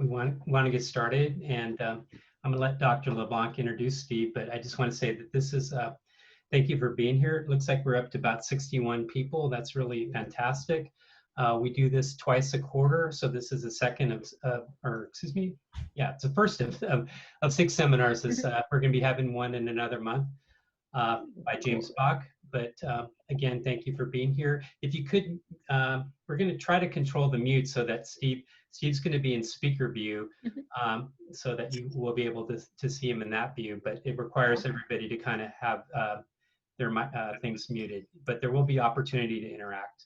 we want to get started, and I'm going to let Dr. LeBlanc introduce Steve, but I just want to say that this is, thank you for being here. It looks like we're up to about 61 people. That's really fantastic. We do this twice a quarter, so this is the second or excuse me, yeah, it's the first of 6 seminars. We're going to be having one in another month by James Bach. But again, thank you for being here. If you could, we're going to try to control the mute so that Steve's going to be in speaker view, so that you will be able to see him in that view. But it requires everybody to kind of have their things muted. But there will be opportunity to interact.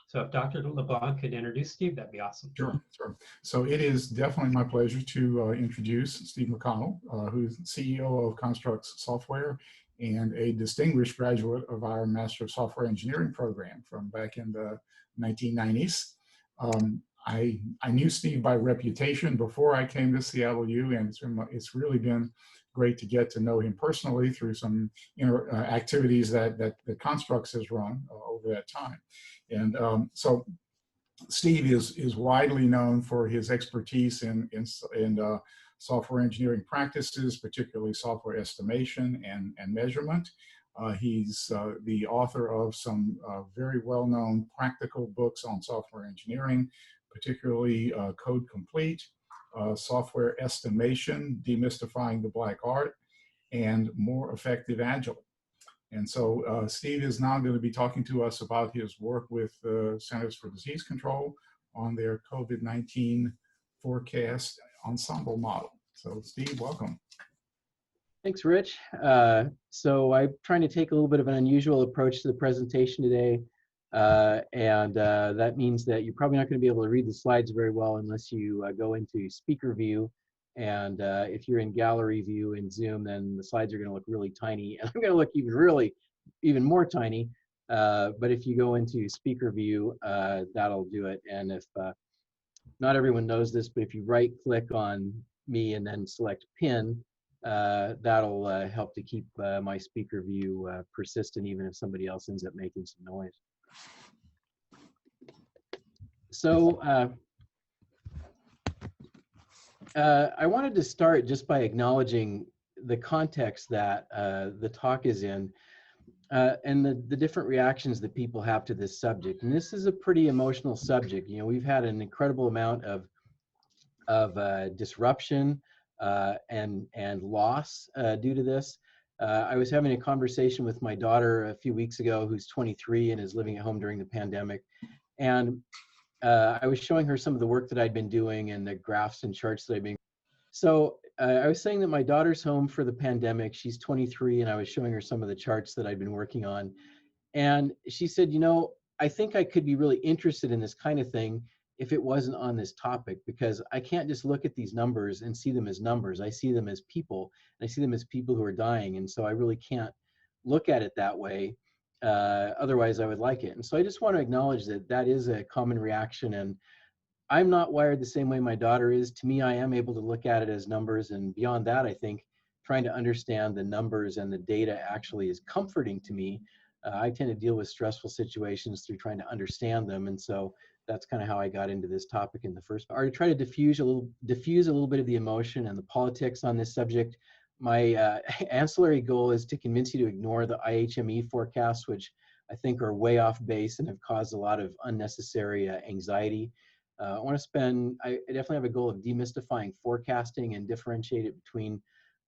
So if Dr. LeBlanc could introduce Steve, that'd be awesome. Sure, sure. So it is definitely my pleasure to introduce Steve McConnell, who's CEO of Constructs Software and a distinguished graduate of our Master of Software Engineering program from back in the 1990s. I knew Steve by reputation before I came to CLU, and it's really been great to get to know him personally through some activities that Constructs has run over that time. And so Steve is widely known for his expertise in software engineering practices, particularly software estimation and measurement. He's the author of some very well-known practical books on software engineering, particularly Code Complete, Software Estimation, Demystifying the Black Art, and More Effective Agile. And so Steve is now going to be talking to us about his work with the Centers for Disease Control on their COVID-19 forecast ensemble model. So Steve, welcome. Thanks, Rich. So I'm trying to take a little bit of an unusual approach to the presentation today. That means that you're probably not going to be able to read the slides very well unless you go into speaker view. And if you're in gallery view in Zoom, then the slides are going to look really tiny. And I'm going to look even more tiny. But if you go into speaker view, that'll do it. And if not everyone knows this, but if you right click on me and then select pin, that'll help to keep my speaker view persistent, even if somebody else ends up making some noise. So I wanted to start just by acknowledging the context that the talk is in, and the different reactions that people have to this subject. And this is a pretty emotional subject. You know, we've had an incredible amount of disruption and loss due to this. I was having a conversation with my daughter a few weeks ago, who's 23 and is living at home during the pandemic. And I was showing her some of the work that I'd been doing and the graphs and charts that I'd been. So I was saying that my daughter's home for the pandemic. She's 23, and I was showing her some of the charts that I'd been working on. And she said, you know, I think I could be really interested in this kind of thing if it wasn't on this topic, because I can't just look at these numbers and see them as numbers. I see them as people, and I see them as people who are dying. And so I really can't look at it that way. Otherwise I would like it. And so I just want to acknowledge that that is a common reaction, and I'm not wired the same way my daughter is. To me, I am able to look at it as numbers, and beyond that, I think trying to understand the numbers and the data actually is comforting to me. I tend to deal with stressful situations through trying to understand them, and so that's kind of how I got into this topic in the first part. Or to try to diffuse a little bit of the emotion and the politics on this subject. My ancillary goal is to convince you to ignore the IHME forecasts, which I think are way off base and have caused a lot of unnecessary anxiety. I definitely have a goal of demystifying forecasting and differentiate it between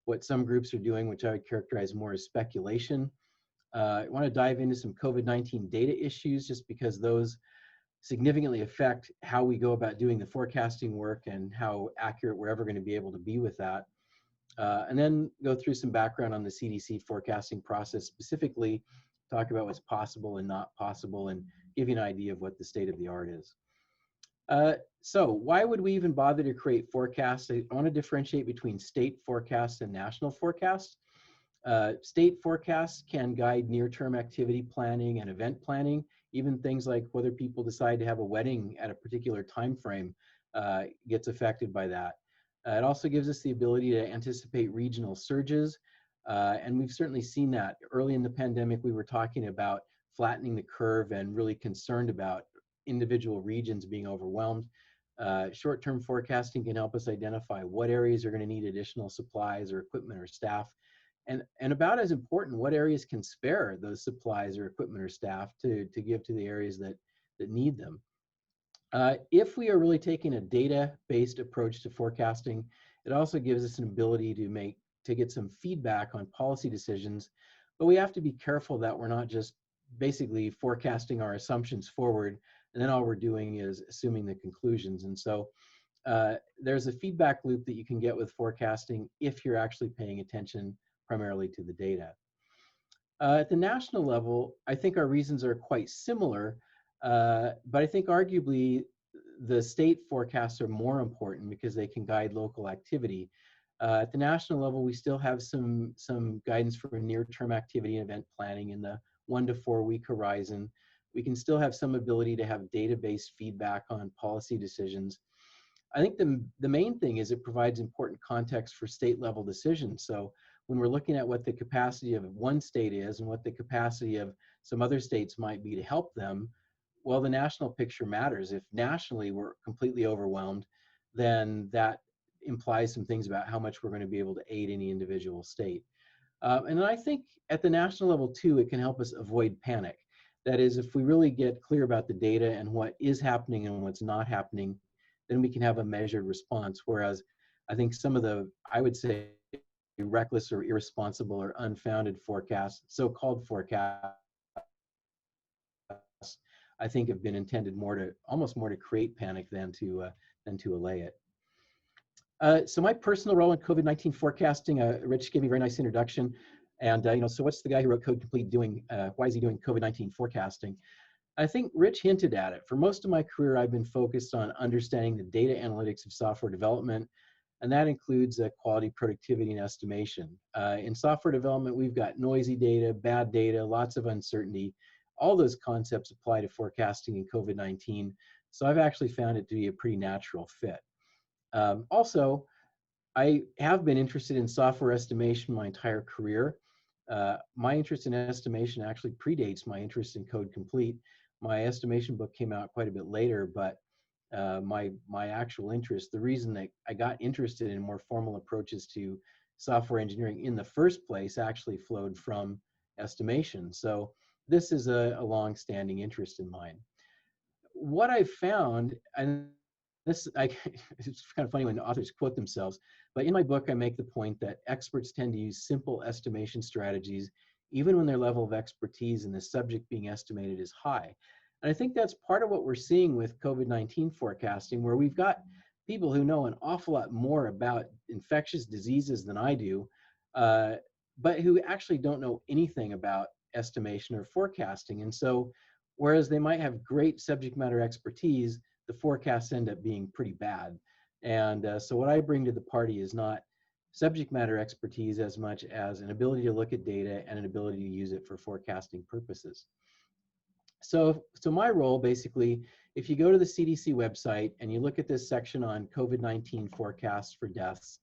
what some groups are doing, which I would characterize more as speculation. I want to dive into some COVID-19 data issues, just because those significantly affect how we go about doing the forecasting work and how accurate we're ever going to be able to be with that. And then go through some background on the CDC forecasting process, specifically talk about what's possible and not possible, and give you an idea of what the state of the art is. So why would we even bother to create forecasts? I want to differentiate between state forecasts and national forecasts. State forecasts can guide near-term activity planning and event planning. Even things like whether people decide to have a wedding at a particular time frame gets affected by that. It also gives us the ability to anticipate regional surges, and we've certainly seen that. Early in the pandemic, we were talking about flattening the curve and really concerned about individual regions being overwhelmed. Short-term forecasting can help us identify what areas are going to need additional supplies or equipment or staff. And about as important, what areas can spare those supplies or equipment or staff to give to the areas that need them. If we are really taking a data-based approach to forecasting, it also gives us an ability to get some feedback on policy decisions, but we have to be careful that we're not just basically forecasting our assumptions forward, and then all we're doing is assuming the conclusions. And so there's a feedback loop that you can get with forecasting if you're actually paying attention primarily to the data. At the national level, I think our reasons are quite similar, but I think arguably the state forecasts are more important because they can guide local activity. At the national level, we still have some guidance for near-term activity and event planning in the 1 to 4 week horizon. We can still have some ability to have data-based feedback on policy decisions. I think the main thing is it provides important context for state-level decisions. So when we're looking at what the capacity of one state is and what the capacity of some other states might be to help them, well, the national picture matters. If nationally we're completely overwhelmed, then that implies some things about how much we're going to be able to aid any individual state. And then I think at the national level too, it can help us avoid panic. That is, if we really get clear about the data and what is happening and what's not happening, then we can have a measured response. Whereas I think some of the, I would say, reckless or irresponsible or unfounded forecasts, so-called forecasts, I think have been intended almost more to create panic than to allay it. So my personal role in COVID-19 forecasting, Rich gave me a very nice introduction. And so what's the guy who wrote Code Complete doing? Why is he doing COVID-19 forecasting? I think Rich hinted at it. For most of my career, I've been focused on understanding the data analytics of software development, and that includes quality, productivity, and estimation. In software development, we've got noisy data, bad data, lots of uncertainty. All those concepts apply to forecasting in COVID-19, so I've actually found it to be a pretty natural fit. Also, I have been interested in software estimation my entire career. My interest in estimation actually predates my interest in Code Complete. My estimation book came out quite a bit later, but my actual interest, the reason that I got interested in more formal approaches to software engineering in the first place actually flowed from estimation. So this is a long-standing interest in mine. What I've found, and it's kind of funny when authors quote themselves, but in my book, I make the point that experts tend to use simple estimation strategies, even when their level of expertise in the subject being estimated is high. And I think that's part of what we're seeing with COVID-19 forecasting, where we've got people who know an awful lot more about infectious diseases than I do, but who actually don't know anything about estimation or forecasting. And so, whereas they might have great subject matter expertise, the forecasts end up being pretty bad. And so what I bring to the party is not subject matter expertise as much as an ability to look at data and an ability to use it for forecasting purposes. So my role, basically, if you go to the CDC website and you look at this section on COVID-19 forecasts for deaths,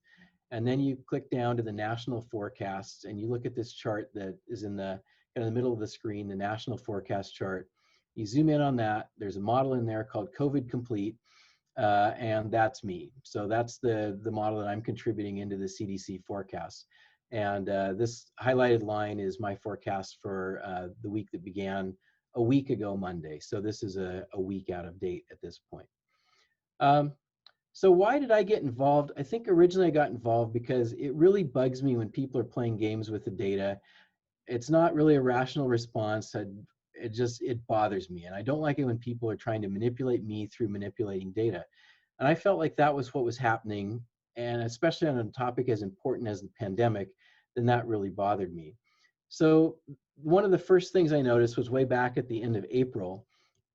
and then you click down to the national forecasts and you look at this chart that is in the middle of the screen, the national forecast chart. You zoom in on that, there's a model in there called COVID Complete, and that's me. So that's the model that I'm contributing into the CDC forecast. And this highlighted line is my forecast for the week that began a week ago Monday. So this is a week out of date at this point. So why did I get involved? I think originally I got involved because it really bugs me when people are playing games with the data. It's not really a rational response. It bothers me. And I don't like it when people are trying to manipulate me through manipulating data. And I felt like that was what was happening. And especially on a topic as important as the pandemic, then that really bothered me. So one of the first things I noticed was way back at the end of April,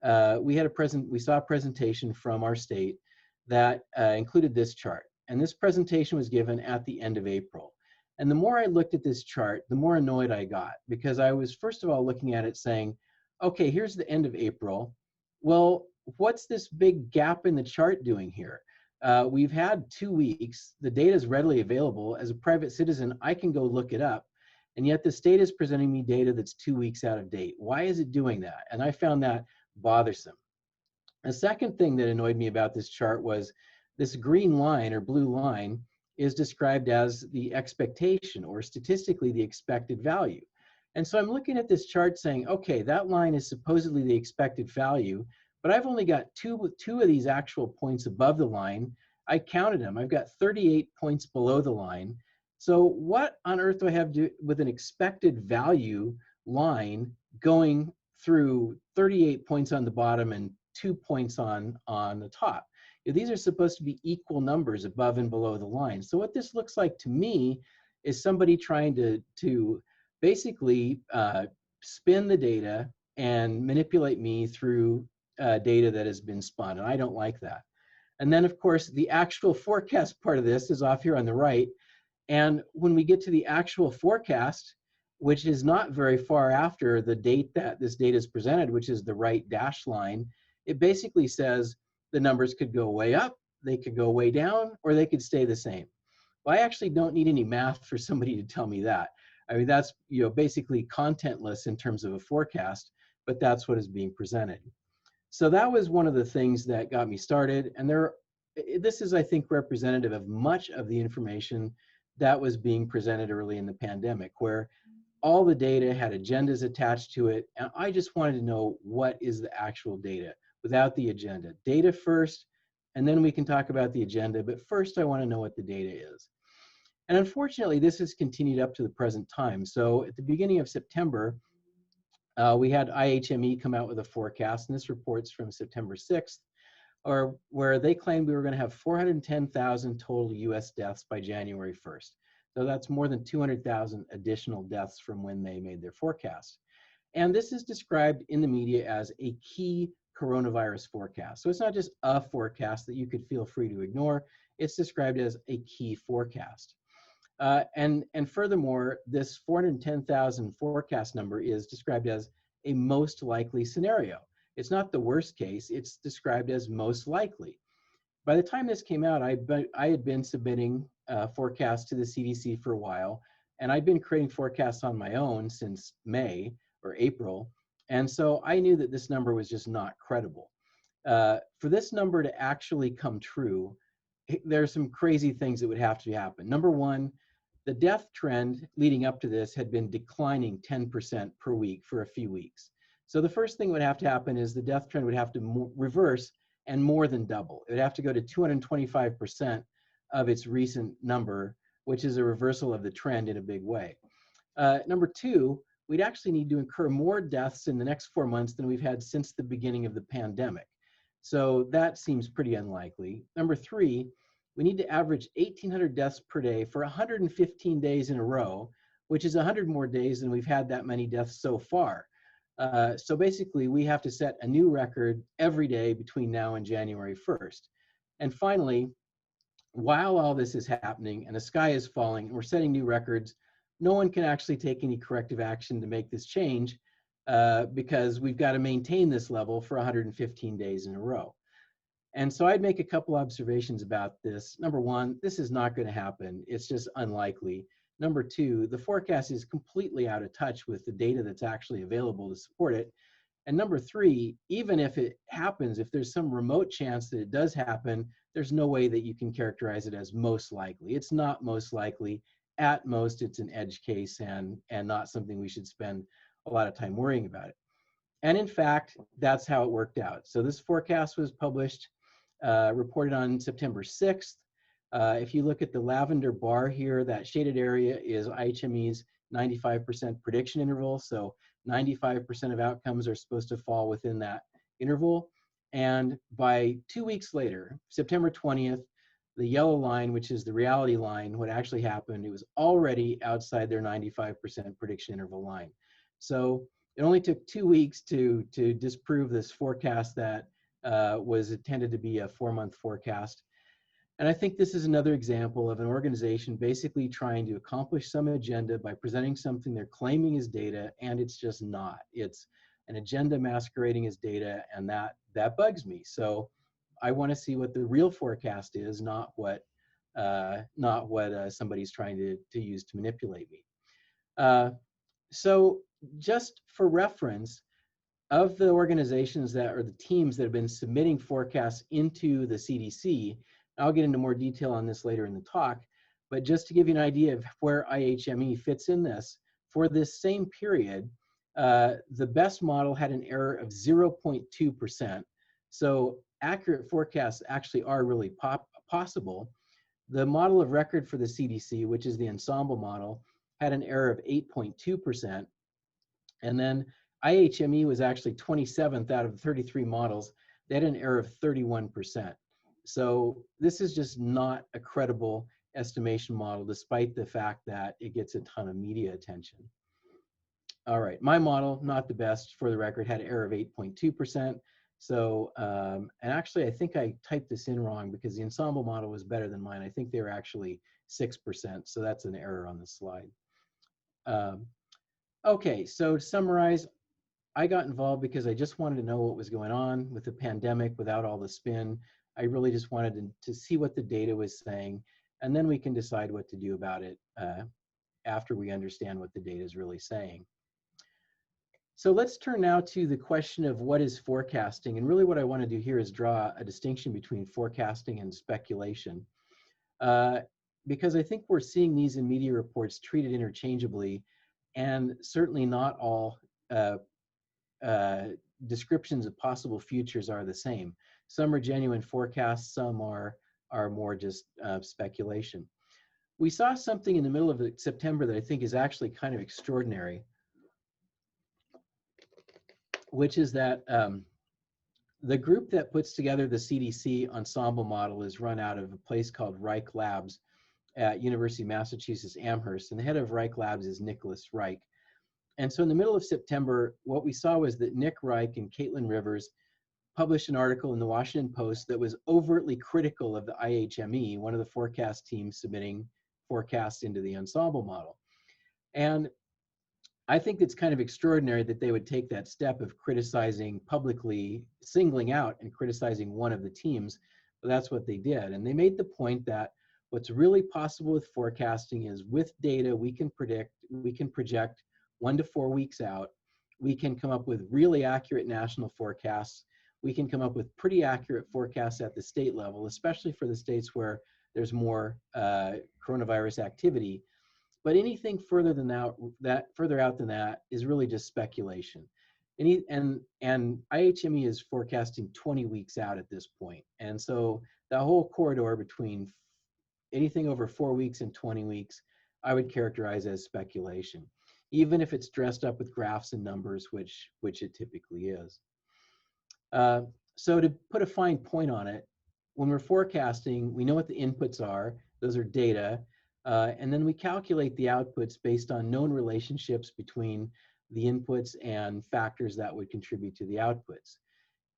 we saw a presentation from our state that included this chart. And this presentation was given at the end of April. And the more I looked at this chart, the more annoyed I got, because I was first of all looking at it saying, okay, here's the end of April. Well, what's this big gap in the chart doing here? We've had 2 weeks. The data is readily available. As a private citizen, I can go look it up. And yet the state is presenting me data that's 2 weeks out of date. Why is it doing that? And I found that bothersome. A second thing that annoyed me about this chart was this green line or blue line is described as the expectation, or statistically the expected value. And so I'm looking at this chart saying, okay, that line is supposedly the expected value, but I've only got two of these actual points above the line. I counted them. I've got 38 points below the line. So what on earth do I have to do with an expected value line going through 38 points on the bottom and 2 points on the top? These are supposed to be equal numbers above and below the line. So what this looks like to me is somebody trying to basically spin the data and manipulate me through data that has been spun, and I don't like that. And then, of course, the actual forecast part of this is off here on the right. And when we get to the actual forecast, which is not very far after the date that this data is presented, which is the right dashed line, it basically says the numbers could go way up, they could go way down, or they could stay the same. Well, I actually don't need any math for somebody to tell me that. I mean, that's basically contentless in terms of a forecast, but that's what is being presented. So that was one of the things that got me started. And this is, I think, representative of much of the information that was being presented early in the pandemic, where all the data had agendas attached to it. And I just wanted to know, what is the actual data without the agenda? Data first, and then we can talk about the agenda. But first, I want to know what the data is. And unfortunately, this has continued up to the present time. So at the beginning of September, we had IHME come out with a forecast, and this report's from September 6th, where they claimed we were going to have 410,000 total US deaths by January 1st. So that's more than 200,000 additional deaths from when they made their forecast. And this is described in the media as a key coronavirus forecast. So it's not just a forecast that you could feel free to ignore. It's described as a key forecast. And furthermore, this 410,000 forecast number is described as a most likely scenario. It's not the worst case, it's described as most likely. By the time this came out, I had been submitting forecasts to the CDC for a while, and I'd been creating forecasts on my own since May or April, and so I knew that this number was just not credible. For this number to actually come true, there's some crazy things that would have to happen. Number one, the death trend leading up to this had been declining 10% per week for a few weeks. So the first thing that would have to happen is the death trend would have to reverse and more than double. It would have to go to 225% of its recent number, which is a reversal of the trend in a big way. Number two, we'd actually need to incur more deaths in the next 4 months than we've had since the beginning of the pandemic. So that seems pretty unlikely. Number three, we need to average 1,800 deaths per day for 115 days in a row, which is 100 more days than we've had that many deaths so far. So basically, we have to set a new record every day between now and January 1st. And finally, while all this is happening and the sky is falling and we're setting new records, no one can actually take any corrective action to make this change because we've got to maintain this level for 115 days in a row. And so I'd make a couple observations about this. Number one, this is not going to happen. It's just unlikely. Number two, the forecast is completely out of touch with the data that's actually available to support it. And number three, even if it happens, if there's some remote chance that it does happen, there's no way that you can characterize it as most likely. It's not most likely. At most, it's an edge case and not something we should spend a lot of time worrying about it. And in fact, that's how it worked out. So this forecast was published, reported on September 6th. If you look at the lavender bar here, that shaded area is IHME's 95% prediction interval. So 95% of outcomes are supposed to fall within that interval. And by 2 weeks later, September 20th, the yellow line, which is the reality line, what actually happened, it was already outside their 95% prediction interval line. So it only took 2 weeks to disprove this forecast that was intended to be a 4-month forecast. And I think this is another example of an organization basically trying to accomplish some agenda by presenting something they're claiming is data, and it's just not. It's an agenda masquerading as data, and that bugs me. So I want to see what the real forecast is, not what somebody's trying to use to manipulate me. So just for reference, of the organizations that, or the teams that have been submitting forecasts into the CDC, I'll get into more detail on this later in the talk, but just to give you an idea of where IHME fits in this, for this same period, the best model had an error of 0.2%. So accurate forecasts actually are really possible. The model of record for the CDC, which is the Ensemble model, had an error of 8.2%. And then IHME was actually 27th out of the 33 models. They had an error of 31%. So this is just not a credible estimation model, despite the fact that it gets a ton of media attention. All right, my model, not the best for the record, had an error of 8.2%. So, and actually I think I typed this in wrong because the Ensemble model was better than mine. I think they were actually 6%, so that's an error on the slide. Okay, so to summarize, I got involved because I just wanted to know what was going on with the pandemic without all the spin. I really just wanted to see what the data was saying, and then we can decide what to do about it after we understand what the data is really saying. So let's turn now to the question of what is forecasting, and really what I want to do here is draw a distinction between forecasting and speculation, because I think we're seeing these in media reports treated interchangeably, and certainly not all descriptions of possible futures are the same. Some are genuine forecasts, some are more just speculation. We saw something in the middle of September that I think is actually kind of extraordinary, which is that the group that puts together the CDC Ensemble model is run out of a place called Reich Labs at University of Massachusetts Amherst, and the head of Reich Labs is Nicholas Reich. And so in the middle of September, what we saw was that Nick Reich and Caitlin Rivers published an article in the Washington Post that was overtly critical of the IHME, one of the forecast teams submitting forecasts into the Ensemble model. And I think it's kind of extraordinary that they would take that step of criticizing publicly, singling out and criticizing one of the teams, but that's what they did. And they made the point that what's really possible with forecasting is with data we can project 1 to 4 weeks out. We can come up with really accurate national forecasts. We can come up with pretty accurate forecasts at the state level, especially for the states where there's more coronavirus activity. But anything further than further out than that is really just speculation. And IHME is forecasting 20 weeks out at this point. And so the whole corridor between anything over 4 weeks and 20 weeks, I would characterize as speculation, even if it's dressed up with graphs and numbers, which it typically is. So to put a fine point on it, when we're forecasting, we know what the inputs are. Those are data. And then we calculate the outputs based on known relationships between the inputs and factors that would contribute to the outputs.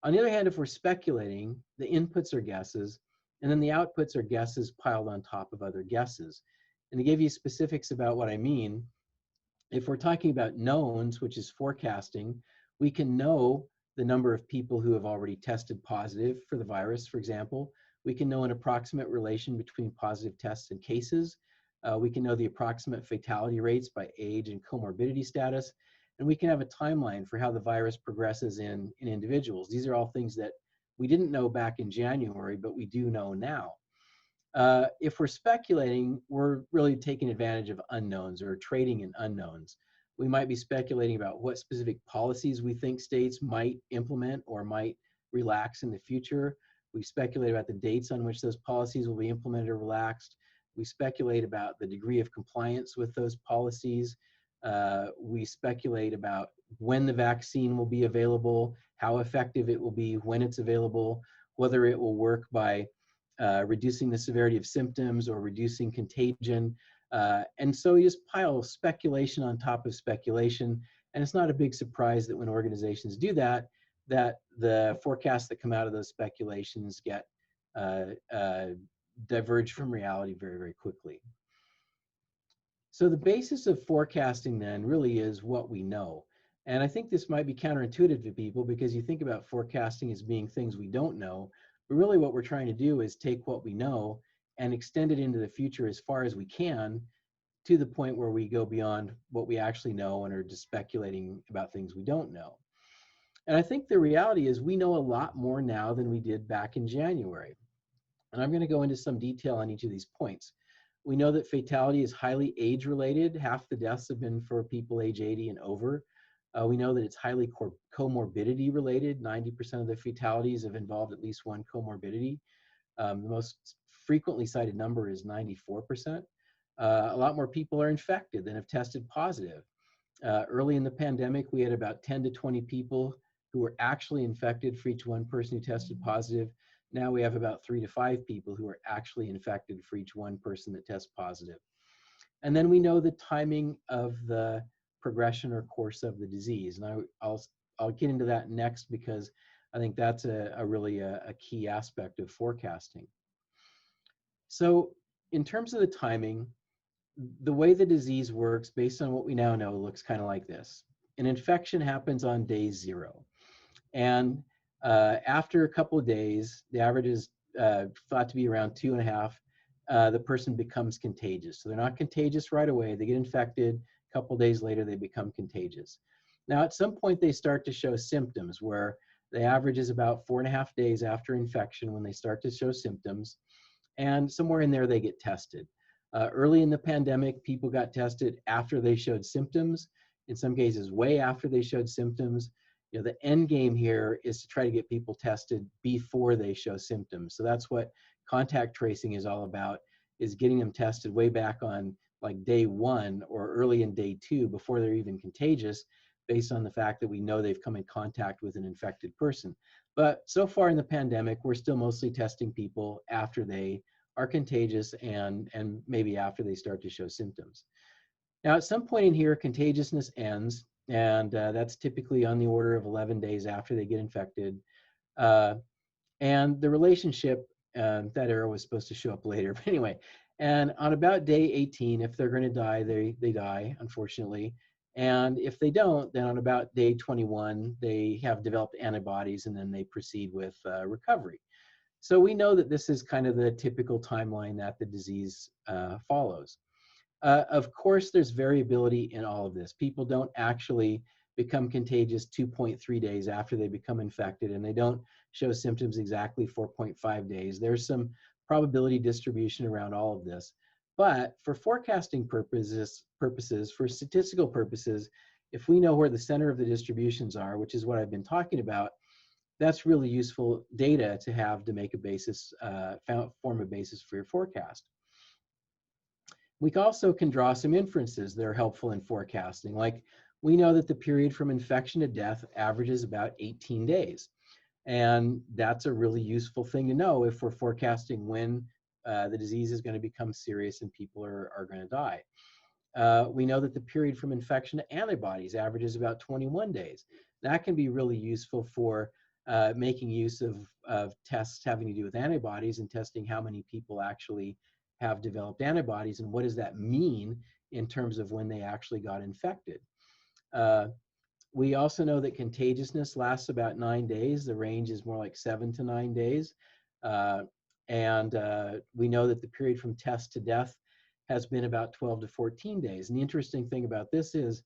On the other hand, if we're speculating, the inputs are guesses, and then the outputs are guesses piled on top of other guesses. And to give you specifics about what I mean, if we're talking about knowns, which is forecasting, we can know the number of people who have already tested positive for the virus, for example. We can know an approximate relation between positive tests and cases. We can know the approximate fatality rates by age and comorbidity status. And we can have a timeline for how the virus progresses in individuals. These are all things that we didn't know back in January, but we do know now. If we're speculating, we're really taking advantage of unknowns or trading in unknowns. We might be speculating about what specific policies we think states might implement or might relax in the future. We speculate about the dates on which those policies will be implemented or relaxed. We speculate about the degree of compliance with those policies. We speculate about when the vaccine will be available, how effective it will be when it's available, whether it will work by reducing the severity of symptoms or reducing contagion. And so you just pile speculation on top of speculation. And it's not a big surprise that when organizations do that, that the forecasts that come out of those speculations get diverge from reality very, very quickly. So the basis of forecasting then really is what we know. And I think this might be counterintuitive to people because you think about forecasting as being things we don't know, but really what we're trying to do is take what we know and extend it into the future as far as we can to the point where we go beyond what we actually know and are just speculating about things we don't know. And I think the reality is we know a lot more now than we did back in January. And I'm going to go into some detail on each of these points. We know that fatality is highly age related. Half the deaths have been for people age 80 and over. We know that it's highly comorbidity related. 90% of the fatalities have involved at least one comorbidity. The most frequently cited number is 94%. A lot more people are infected than have tested positive. Early in the pandemic, we had about 10 to 20 people who were actually infected for each one person who tested positive. Now we have about 3 to 5 people who are actually infected for each one person that tests positive. And then we know the timing of the progression or course of the disease. And I'll get into that next because I think that's really a key aspect of forecasting. So in terms of the timing, the way the disease works, based on what we now know, looks kind of like this. An infection happens on day 0. And after a couple of days, the average is thought to be around 2.5, the person becomes contagious. So they're not contagious right away. They get infected. A couple of days later, they become contagious. Now, at some point, they start to show symptoms where the average is about 4.5 days after infection when they start to show symptoms. And somewhere in there, they get tested. Early in the pandemic, people got tested after they showed symptoms, in some cases way after they showed symptoms. You know, the end game here is to try to get people tested before they show symptoms. So that's what contact tracing is all about, is getting them tested way back on like day 1 or early in day 2 before they're even contagious, based on the fact that we know they've come in contact with an infected person. But so far in the pandemic, we're still mostly testing people after they are contagious and maybe after they start to show symptoms. Now, at some point in here, contagiousness ends, and that's typically on the order of 11 days after they get infected. And the relationship, that arrow was supposed to show up later, but anyway, and on about day 18, if they're going to die, they die, unfortunately. And if they don't, then on about day 21, they have developed antibodies, and then they proceed with recovery. So we know that this is kind of the typical timeline that the disease follows. Of course, there's variability in all of this. People don't actually become contagious 2.3 days after they become infected, and they don't show symptoms exactly 4.5 days. There's some probability distribution around all of this. But for forecasting purposes, for statistical purposes, if we know where the center of the distributions are, which is what I've been talking about, that's really useful data to have to make a basis, form a basis for your forecast. We also can draw some inferences that are helpful in forecasting. Like, we know that the period from infection to death averages about 18 days. And that's a really useful thing to know if we're forecasting when the disease is going to become serious and people are going to die. We know that the period from infection to antibodies averages about 21 days. That can be really useful for making use of tests having to do with antibodies and testing how many people actually have developed antibodies and what does that mean in terms of when they actually got infected. We also know that contagiousness lasts about 9 days. The range is more like 7 to 9 days. And we know that the period from test to death has been about 12 to 14 days. And the interesting thing about this is,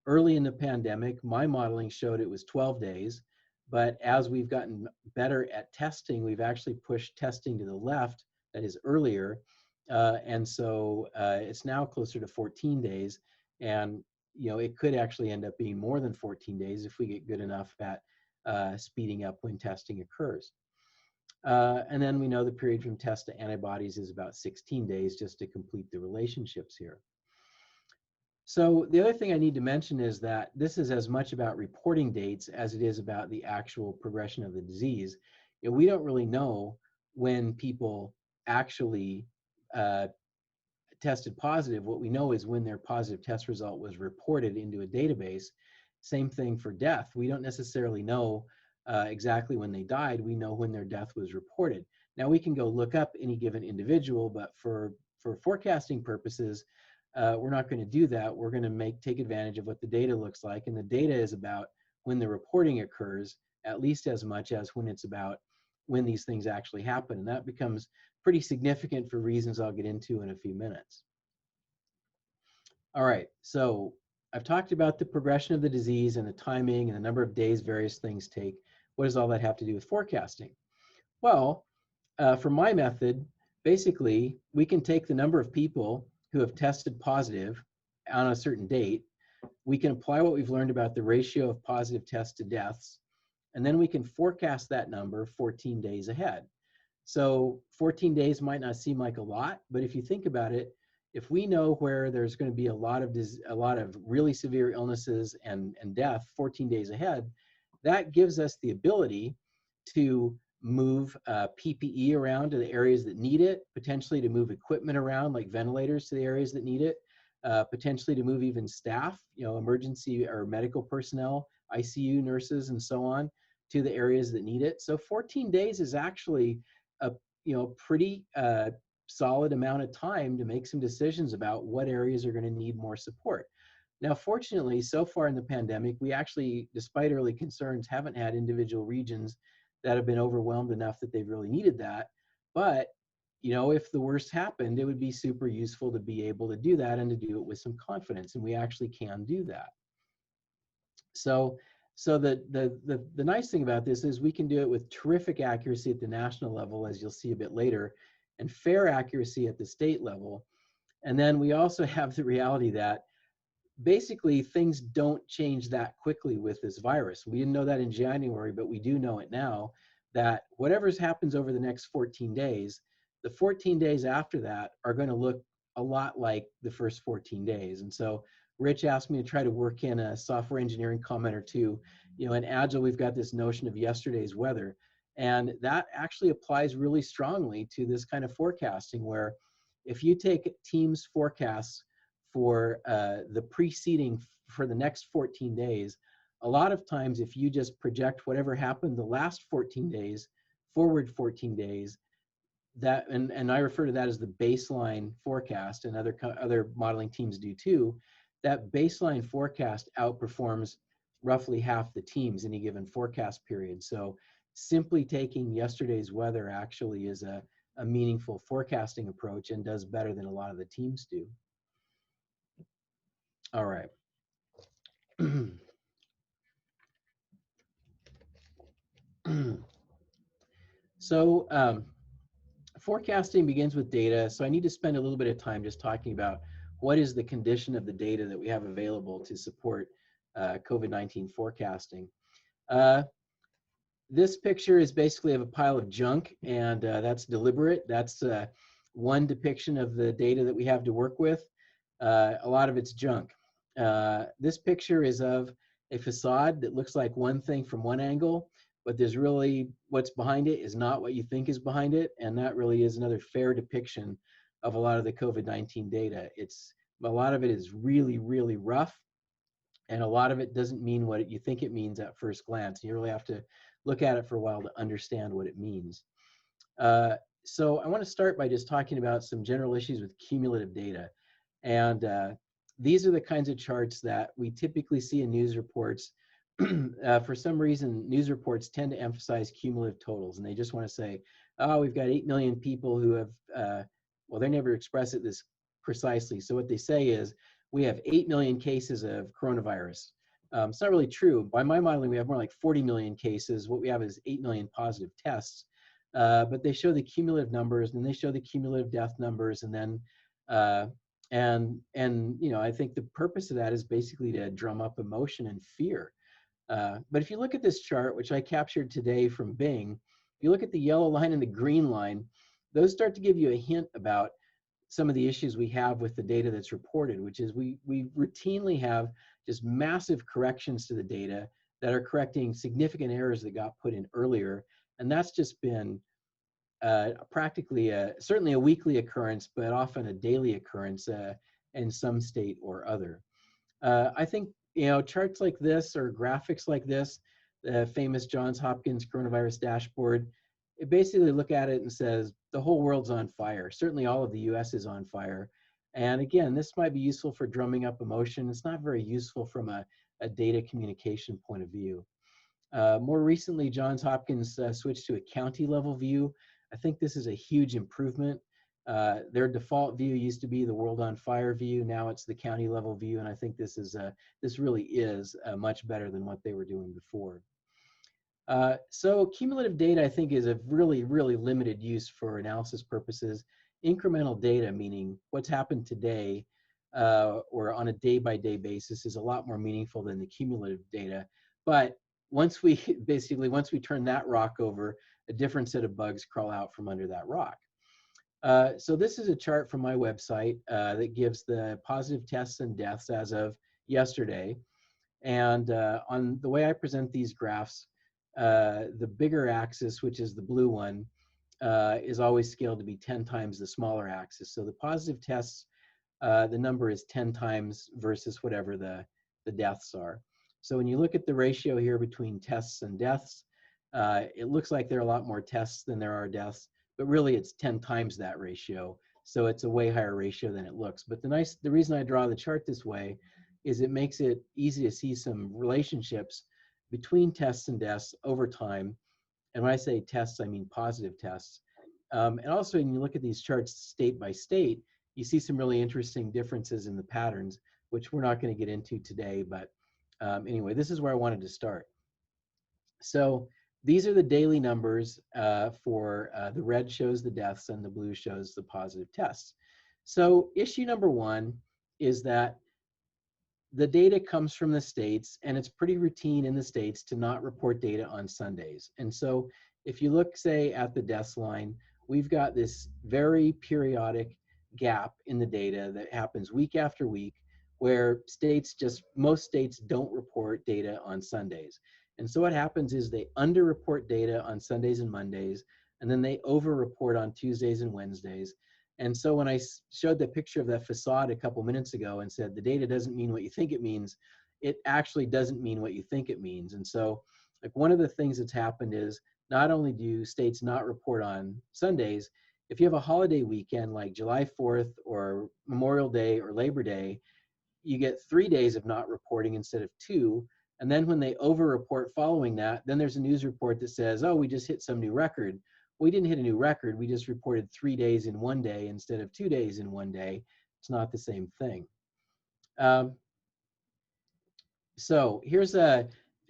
early in the pandemic, my modeling showed it was 12 days. But as we've gotten better at testing, we've actually pushed testing to the left, that is earlier. And so it's now closer to 14 days. And it could actually end up being more than 14 days if we get good enough at speeding up when testing occurs. And then we know the period from test to antibodies is about 16 days, just to complete the relationships here. So the other thing I need to mention is that this is as much about reporting dates as it is about the actual progression of the disease. We don't really know when people actually tested positive. What we know is when their positive test result was reported into a database. Same thing for death. We don't necessarily know exactly when they died. We know when their death was reported. Now, we can go look up any given individual, but for forecasting purposes, we're not going to do that. We're going to take advantage of what the data looks like, and the data is about when the reporting occurs, at least as much as when it's about when these things actually happen. And that becomes pretty significant for reasons I'll get into in a few minutes. All right, so I've talked about the progression of the disease and the timing and the number of days various things take. What does all that have to do with forecasting? Well, for my method, basically, we can take the number of people who have tested positive on a certain date. We can apply what we've learned about the ratio of positive tests to deaths, and then we can forecast that number 14 days ahead. So 14 days might not seem like a lot, but if you think about it, if we know where there's going to be a lot of really severe illnesses and death 14 days ahead, that gives us the ability to move PPE around to the areas that need it, potentially to move equipment around like ventilators to the areas that need it, potentially to move even staff, emergency or medical personnel, ICU nurses and so on, to the areas that need it. So 14 days is actually a pretty solid amount of time to make some decisions about what areas are going to need more support. Now, fortunately, so far in the pandemic, we actually, despite early concerns, haven't had individual regions that have been overwhelmed enough that they've really needed that. But, if the worst happened, it would be super useful to be able to do that and to do it with some confidence, and we actually can do that. So the nice thing about this is we can do it with terrific accuracy at the national level, as you'll see a bit later, and fair accuracy at the state level. And then we also have the reality that basically things don't change that quickly with this virus. We didn't know that in January, but we do know it now, that whatever happens over the next 14 days, the 14 days after that are going to look a lot like the first 14 days. And so Rich asked me to try to work in a software engineering comment or two. In Agile, we've got this notion of yesterday's weather. And that actually applies really strongly to this kind of forecasting, where if you take teams' forecasts for the preceding, for the next 14 days, a lot of times if you just project whatever happened the last 14 days, forward 14 days, that, and I refer to that as the baseline forecast, and other modeling teams do too, that baseline forecast outperforms roughly half the teams in any given forecast period. So simply taking yesterday's weather actually is a meaningful forecasting approach and does better than a lot of the teams do. All right. So forecasting begins with data. So I need to spend a little bit of time just talking about what is the condition of the data that we have available to support COVID-19 forecasting. This picture is basically of a pile of junk, and that's deliberate. That's one depiction of the data that we have to work with. A lot of it's junk. This picture is of a facade that looks like one thing from one angle, but there's really, what's behind it is not what you think is behind it, and that really is another fair depiction of a lot of the COVID-19 data. A lot of it is really, really rough, and a lot of it doesn't mean what you think it means at first glance. You really have to look at it for a while to understand what it means. So I want to start by just talking about some general issues with cumulative data. And these are the kinds of charts that we typically see in news reports. For some reason, news reports tend to emphasize cumulative totals, and they just want to say, oh, we've got 8 million people who have, well, they never express it this precisely. So what they say is, we have 8 million cases of coronavirus. It's not really true. By my modeling, we have more like 40 million cases. What we have is 8 million positive tests. But they show the cumulative numbers, and they show the cumulative death numbers, and then I think the purpose of that is basically to drum up emotion and fear. But if you look at this chart, which I captured today from Bing, if you look at the yellow line and the green line, those start to give you a hint about some of the issues we have with the data that's reported, which is we routinely have just massive corrections to the data that are correcting significant errors that got put in earlier. And that's just been practically certainly a weekly occurrence, but often a daily occurrence in some state or other. I think charts like this or graphics like this, the famous Johns Hopkins coronavirus dashboard, it basically look at it and says the whole world's on fire. Certainly all of the US is on fire. And again, this might be useful for drumming up emotion. It's not very useful from a data communication point of view. More recently, Johns Hopkins switched to a county level view. I think this is a huge improvement. Their default view used to be the world on fire view. Now it's the county level view. And I think this really is much better than what they were doing before. So cumulative data, I think, is a really, really limited use for analysis purposes. Incremental data, meaning what's happened today or on a day-by-day basis, is a lot more meaningful than the cumulative data. But once we turn that rock over, a different set of bugs crawl out from under that rock. So this is a chart from my website that gives the positive tests and deaths as of yesterday. And on the way I present these graphs, the bigger axis, which is the blue one, is always scaled to be 10 times the smaller axis. So the positive tests, the number is 10 times versus whatever the deaths are. So when you look at the ratio here between tests and deaths, it looks like there are a lot more tests than there are deaths, but really it's 10 times that ratio. So it's a way higher ratio than it looks. But the reason I draw the chart this way is it makes it easy to see some relationships between tests and deaths over time. And when I say tests, I mean positive tests. And also when you look at these charts state by state, you see some really interesting differences in the patterns, which we're not going to get into today. But anyway, this is where I wanted to start. So these are the daily numbers for the red shows the deaths and the blue shows the positive tests. So issue number one is that the data comes from the states, and it's pretty routine in the states to not report data on Sundays. And so if you look, say, at the deaths line, we've got this very periodic gap in the data that happens week after week, where most states don't report data on Sundays. And so what happens is they underreport data on Sundays and Mondays, and then they overreport on Tuesdays and Wednesdays. And so when I showed the picture of that facade a couple minutes ago and said the data doesn't mean what you think it means, it actually doesn't mean what you think it means. And so like one of the things that's happened is not only do states not report on Sundays, if you have a holiday weekend like July 4th or Memorial Day or Labor Day, you get 3 days of not reporting instead of 2. And then when they over-report following that, then there's a news report that says, oh, we just hit some new record. We didn't hit a new record. We just reported 3 days in 1 day instead of 2 days in 1 day. It's not the same thing. So here's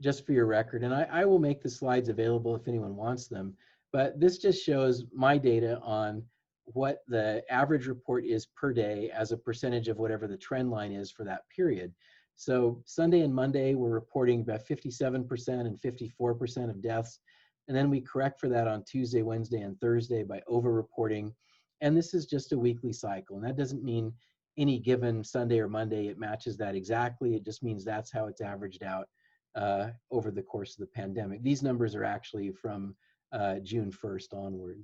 just for your record, and I will make the slides available if anyone wants them, but this just shows my data on what the average report is per day as a percentage of whatever the trend line is for that period. So Sunday and Monday, we're reporting about 57% and 54% of deaths. And then we correct for that on Tuesday, Wednesday, and Thursday by over-reporting. And this is just a weekly cycle. And that doesn't mean any given Sunday or Monday it matches that exactly. It just means that's how it's averaged out over the course of the pandemic. These numbers are actually from June 1st onward.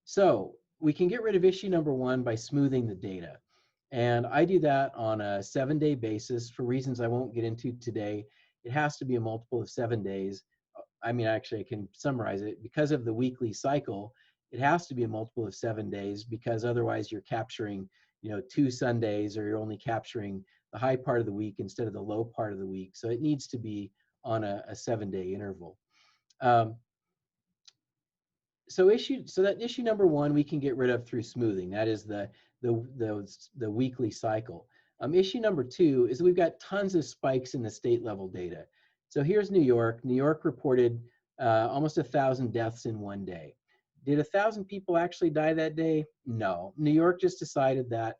So we can get rid of issue number one by smoothing the data. And I do that on a 7-day basis for reasons I won't get into today. It has to be a multiple of 7 days. I mean, actually, I can summarize it. Because of the weekly cycle, it has to be a multiple of 7 days, because otherwise you're capturing, 2 Sundays, or you're only capturing the high part of the week instead of the low part of the week. So it needs to be on a 7-day interval. So that issue number one we can get rid of through smoothing. That is the weekly cycle. Issue number two is we've got tons of spikes in the state level data. So here's New York. New York reported almost 1,000 deaths in 1 day. Did 1,000 people actually die that day? No. New York just decided that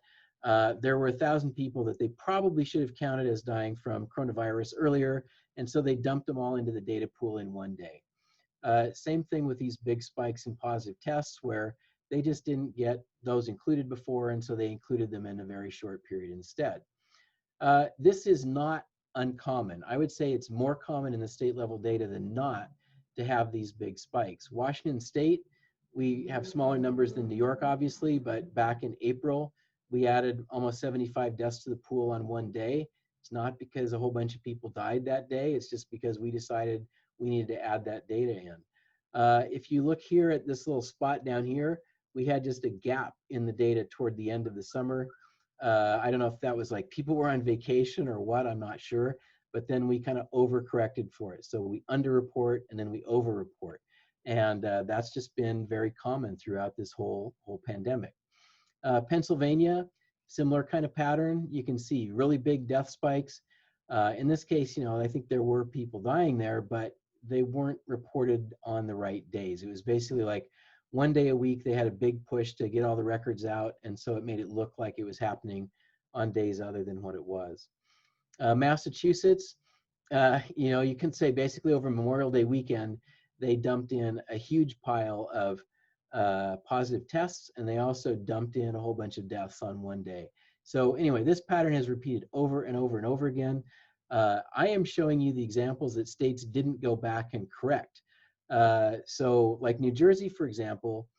there were 1,000 people that they probably should have counted as dying from coronavirus earlier, and so they dumped them all into the data pool in 1 day. Same thing with these big spikes in positive tests, where they just didn't get those included before, and so they included them in a very short period instead. This is not uncommon. I would say it's more common in the state level data than not to have these big spikes. Washington State, we have smaller numbers than New York, obviously, but back in April, we added almost 75 deaths to the pool on 1 day. It's not because a whole bunch of people died that day. It's just because we decided we needed to add that data in. If you look here at this little spot down here, we had just a gap in the data toward the end of the summer. I don't know if that was like people were on vacation or what, I'm not sure, but then we kind of overcorrected for it. So we underreport and then we overreport. And that's just been very common throughout this whole pandemic. Pennsylvania, similar kind of pattern. You can see really big death spikes. In this case, I think there were people dying there, but they weren't reported on the right days. It was basically like one day a week, they had a big push to get all the records out. And so it made it look like it was happening on days other than what it was. Massachusetts, you can say basically over Memorial Day weekend, they dumped in a huge pile of positive tests, and they also dumped in a whole bunch of deaths on one day. So anyway, this pattern has repeated over and over and over again. I am showing you the examples that states didn't go back and correct. So like New Jersey, for example,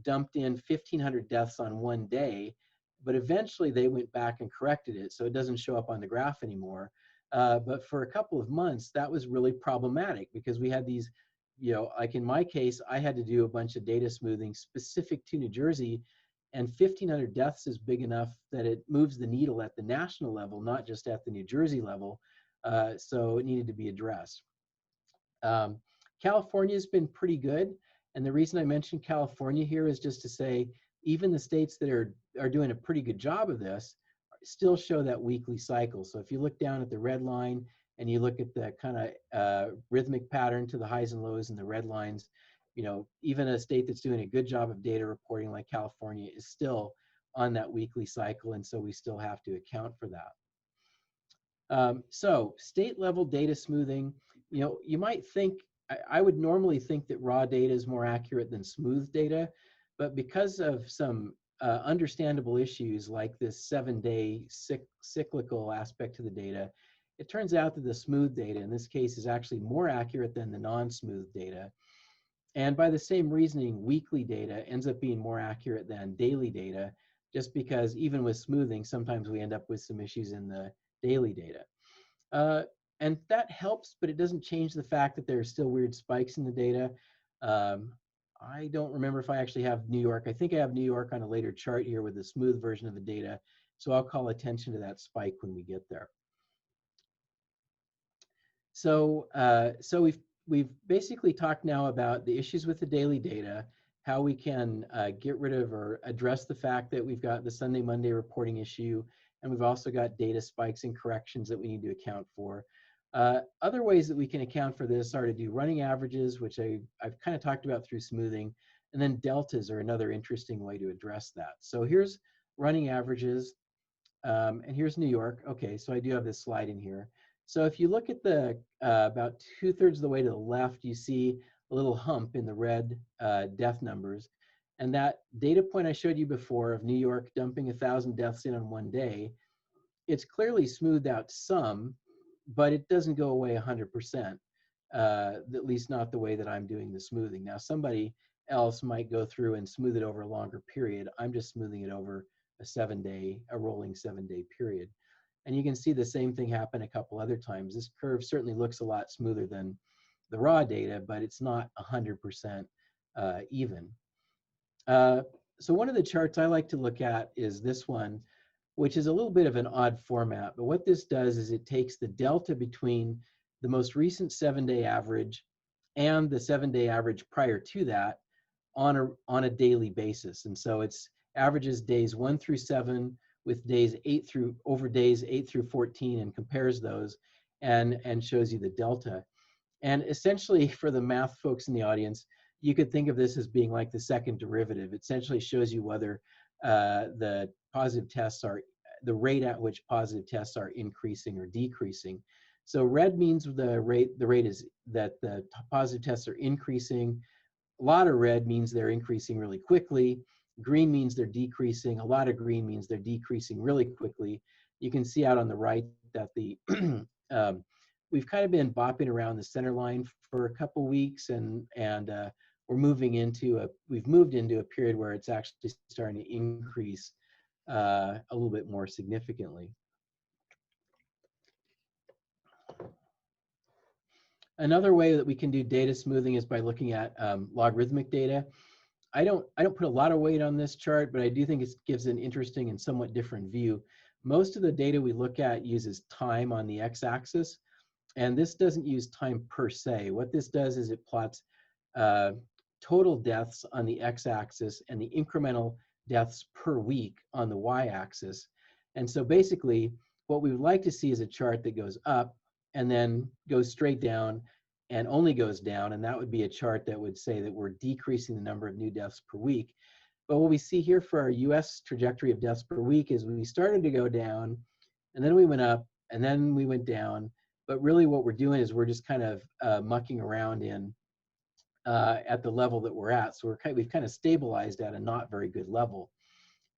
dumped in 1,500 deaths on one day, but eventually they went back and corrected it, so it doesn't show up on the graph anymore. But for a couple of months, that was really problematic because we had these, like in my case, I had to do a bunch of data smoothing specific to New Jersey, and 1,500 deaths is big enough that it moves the needle at the national level, not just at the New Jersey level. So it needed to be addressed. California's been pretty good. And the reason I mentioned California here is just to say, even the states that are doing a pretty good job of this still show that weekly cycle. So if you look down at the red line and you look at the kind of rhythmic pattern to the highs and lows and the red lines, even a state that's doing a good job of data reporting like California is still on that weekly cycle. And so we still have to account for that. So state level data smoothing, you might think, I would normally think that raw data is more accurate than smooth data, but because of some understandable issues like this 7-day cyclical aspect to the data, it turns out that the smooth data in this case is actually more accurate than the non-smooth data. And by the same reasoning, weekly data ends up being more accurate than daily data, just because even with smoothing, sometimes we end up with some issues in the daily data. And that helps, but it doesn't change the fact that there are still weird spikes in the data. I don't remember if I actually have New York. I think I have New York on a later chart here with the smooth version of the data. So I'll call attention to that spike when we get there. So, we've basically talked now about the issues with the daily data, how we can get rid of or address the fact that we've got the Sunday, Monday reporting issue, and we've also got data spikes and corrections that we need to account for. Other ways that we can account for this are to do running averages, which I've kind of talked about through smoothing, and then deltas are another interesting way to address that. So here's running averages, and here's New York. Okay, so I do have this slide in here. So if you look at the about 2/3 of the way to the left, you see a little hump in the red death numbers. And that data point I showed you before of New York dumping 1,000 deaths in on one day, it's clearly smoothed out some, but it doesn't go away 100%, at least not the way that I'm doing the smoothing. Now, somebody else might go through and smooth it over a longer period. I'm just smoothing it over a rolling 7-day period. And you can see the same thing happen a couple other times. This curve certainly looks a lot smoother than the raw data, but it's not 100% even. So one of the charts I like to look at is this one, which is a little bit of an odd format. But what this does is it takes the delta between the most recent 7-day average and the 7-day average prior to that on a daily basis. And so it's averages days 1 through 7 with days 8 through 14 and compares those and shows you the delta. And essentially, for the math folks in the audience, you could think of this as being like the second derivative. It essentially shows you whether the positive tests are, the rate at which positive tests are increasing or decreasing. So red means the rate is that the positive tests are increasing. A lot of red means they're increasing really quickly. Green means they're decreasing. A lot of green means they're decreasing really quickly. You can see out on the right that the we've kind of been bopping around the center line for a couple weeks, and we've moved into a period where it's actually starting to increase a little bit more significantly. Another way that we can do data smoothing is by looking at logarithmic data. I don't put a lot of weight on this chart, but I do think it gives an interesting and somewhat different view. Most of the data we look at uses time on the x-axis, and this doesn't use time per se. What this does is it plots total deaths on the x-axis and the incremental deaths per week on the y-axis. And so basically, what we would like to see is a chart that goes up and then goes straight down and only goes down. And that would be a chart that would say that we're decreasing the number of new deaths per week. But what we see here for our US trajectory of deaths per week is we started to go down, and then we went up, and then we went down. But really what we're doing is we're just kind of mucking around in at the level that we're at. So we've kind of stabilized at a not very good level.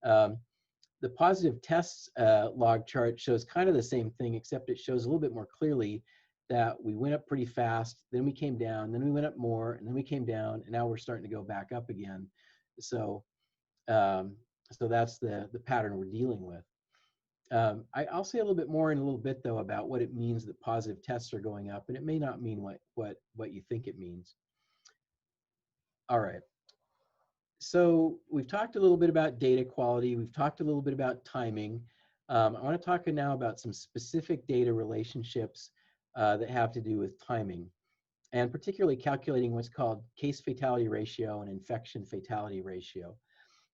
The positive tests log chart shows kind of the same thing, except it shows a little bit more clearly that we went up pretty fast, then we came down, then we went up more, and then we came down, and now we're starting to go back up again. So, so that's the pattern we're dealing with. I'll say a little bit more in a little bit, though, about what it means that positive tests are going up, and it may not mean what you think it means. All right. So we've talked a little bit about data quality. We've talked a little bit about timing. I want to talk now about some specific data relationships that have to do with timing, and particularly calculating what's called case fatality ratio and infection fatality ratio.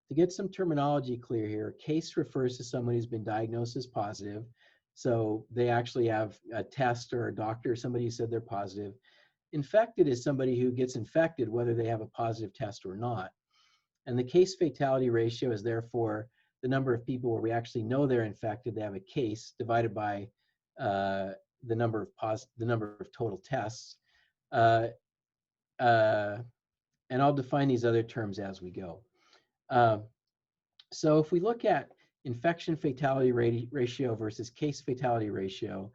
To get some terminology clear here, case refers to someone who's been diagnosed as positive. So they actually have a test or a doctor or somebody who said they're positive. Infected is somebody who gets infected whether they have a positive test or not. And the case fatality ratio is therefore the number of people where we actually know they're infected, they have a case, divided by the number of total tests. And I'll define these other terms as we go. So if we look at infection fatality ratio versus case fatality ratio,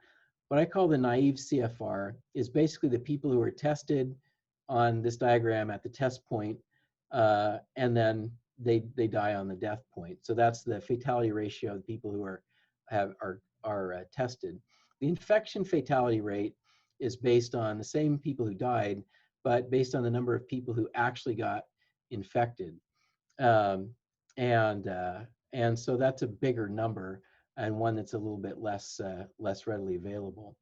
what I call the naive CFR is basically the people who are tested on this diagram at the test point, and then they die on the death point. So that's the fatality ratio of people who are tested. The infection fatality rate is based on the same people who died, but based on the number of people who actually got infected. And so that's a bigger number and one that's a little bit less readily available.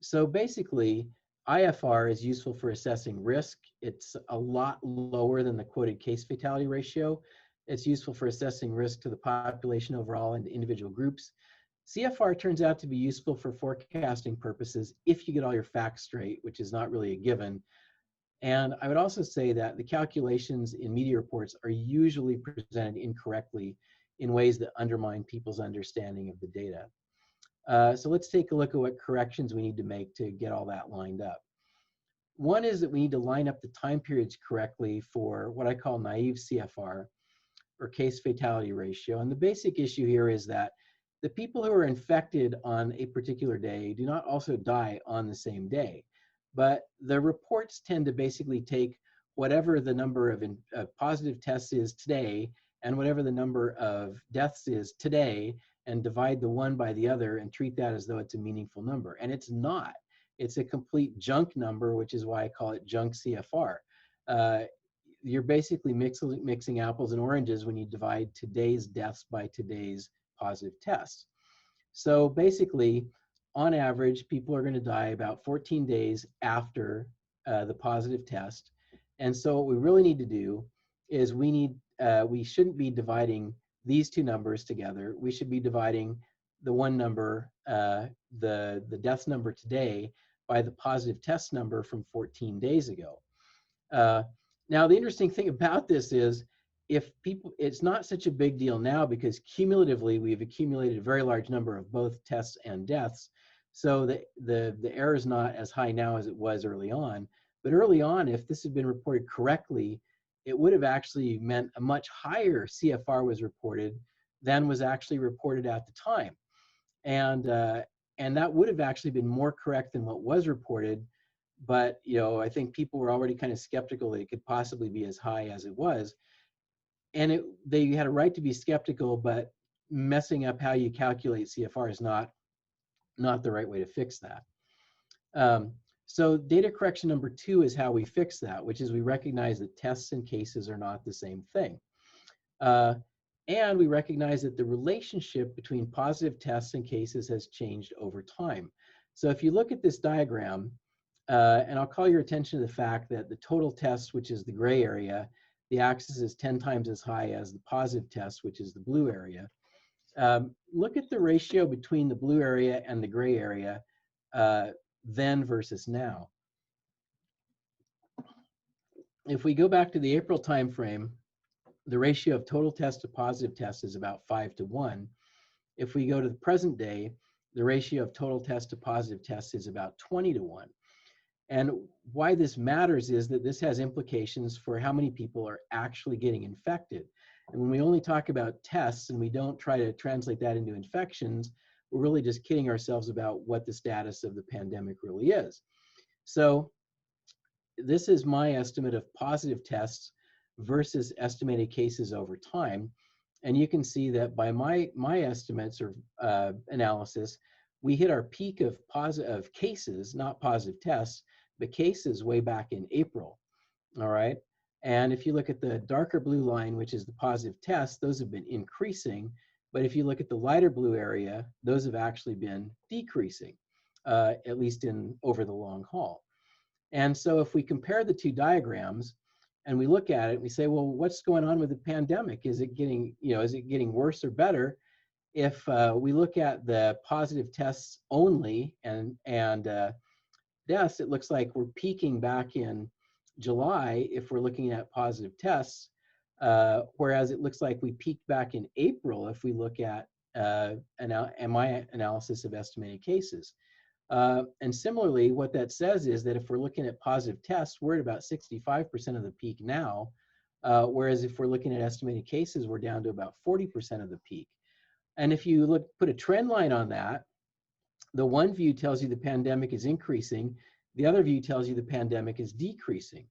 So basically, IFR is useful for assessing risk. It's a lot lower than the quoted case fatality ratio. It's useful for assessing risk to the population overall and to individual groups. CFR turns out to be useful for forecasting purposes if you get all your facts straight, which is not really a given. And I would also say that the calculations in media reports are usually presented incorrectly in ways that undermine people's understanding of the data. So let's take a look at what corrections we need to make to get all that lined up. One is that we need to line up the time periods correctly for what I call naive CFR, or case fatality ratio. And the basic issue here is that the people who are infected on a particular day do not also die on the same day. But the reports tend to basically take whatever the number of positive tests is today and whatever the number of deaths is today and divide the one by the other and treat that as though it's a meaningful number. And it's not. It's a complete junk number, which is why I call it junk CFR. You're basically mixing apples and oranges when you divide today's deaths by today's positive tests. So basically, on average, people are going to die about 14 days after the positive test. And so what we really need to do is we shouldn't be dividing these two numbers together. We should be dividing the one number, the death number today, by the positive test number from 14 days ago. Now, the interesting thing about this is it's not such a big deal now because cumulatively we've accumulated a very large number of both tests and deaths. So the error is not as high now as it was early on. But early on, if this had been reported correctly, it would have actually meant a much higher CFR was reported than was actually reported at the time. And that would have actually been more correct than what was reported. But I think people were already kind of skeptical that it could possibly be as high as it was. And they had a right to be skeptical, but messing up how you calculate CFR is not the right way to fix that. So data correction number 2 is how we fix that, which is we recognize that tests and cases are not the same thing. And we recognize that the relationship between positive tests and cases has changed over time. So if you look at this diagram, And I'll call your attention to the fact that the total test, which is the gray area, the axis is 10 times as high as the positive test, which is the blue area. Look at the ratio between the blue area and the gray area then versus now. If we go back to the April timeframe, the ratio of total test to positive test is about 5 to 1. If we go to the present day, the ratio of total test to positive test is about 20 to 1. And why this matters is that this has implications for how many people are actually getting infected. And when we only talk about tests and we don't try to translate that into infections, we're really just kidding ourselves about what the status of the pandemic really is. So this is my estimate of positive tests versus estimated cases over time. And you can see that by my estimates or analysis, we hit our peak of cases, not positive tests, but cases way back in April, all right? And if you look at the darker blue line, which is the positive tests, those have been increasing. But if you look at the lighter blue area, those have actually been decreasing, at least over the long haul. And so if we compare the two diagrams and we look at it, we say, well, what's going on with the pandemic? Is it getting worse or better? If we look at the positive tests only and deaths, it looks like we're peaking back in July if we're looking at positive tests, whereas it looks like we peaked back in April if we look at my analysis of estimated cases. And similarly, what that says is that if we're looking at positive tests, we're at about 65% of the peak now, whereas if we're looking at estimated cases, we're down to about 40% of the peak. And if you put a trend line on that, the one view tells you the pandemic is increasing, the other view tells you the pandemic is decreasing.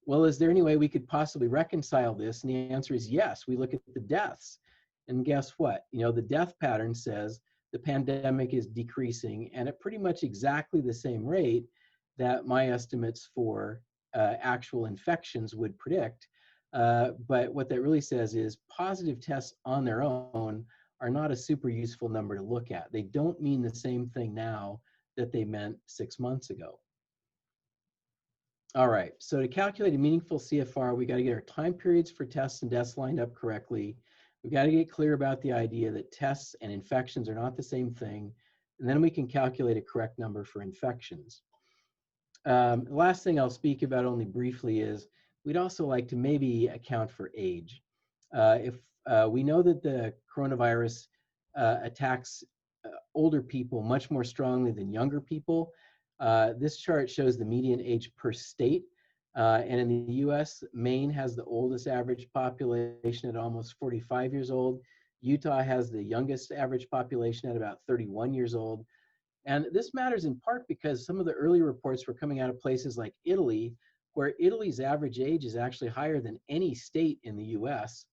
Well, is there any way we could possibly reconcile this? And the answer is yes. We look at the deaths, and guess what? The death pattern says the pandemic is decreasing, and at pretty much exactly the same rate that my estimates for actual infections would predict. But what that really says is positive tests on their own are not a super useful number to look at. They don't mean the same thing now that they meant 6 months ago. All right, so to calculate a meaningful CFR, we got to get our time periods for tests and deaths lined up correctly. We got to get clear about the idea that tests and infections are not the same thing, and then we can calculate a correct number for infections. The last thing I'll speak about only briefly is we'd also like to maybe account for age. If we know that the coronavirus attacks older people much more strongly than younger people. This chart shows the median age per state. And in the US, Maine has the oldest average population at almost 45 years old. Utah has the youngest average population at about 31 years old. And this matters in part because some of the early reports were coming out of places like Italy, where Italy's average age is actually higher than any state in the US.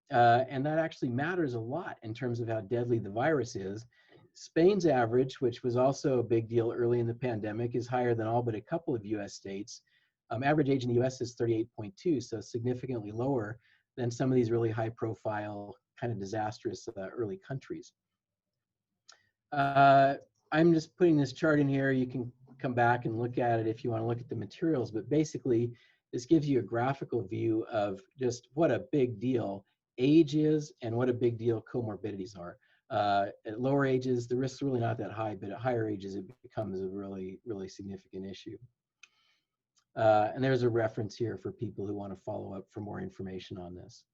And that actually matters a lot in terms of how deadly the virus is. Spain's average, which was also a big deal early in the pandemic, is higher than all but a couple of US states. Average age in the US is 38.2, so significantly lower than some of these really high profile, kind of disastrous early countries. I'm just putting this chart in here. You can come back and look at it if you want to look at the materials, but basically this gives you a graphical view of just what a big deal age is and what a big deal comorbidities are. At lower ages, the risk's really not that high, but at higher ages, it becomes a really, really significant issue. And there's a reference here for people who want to follow up for more information on this.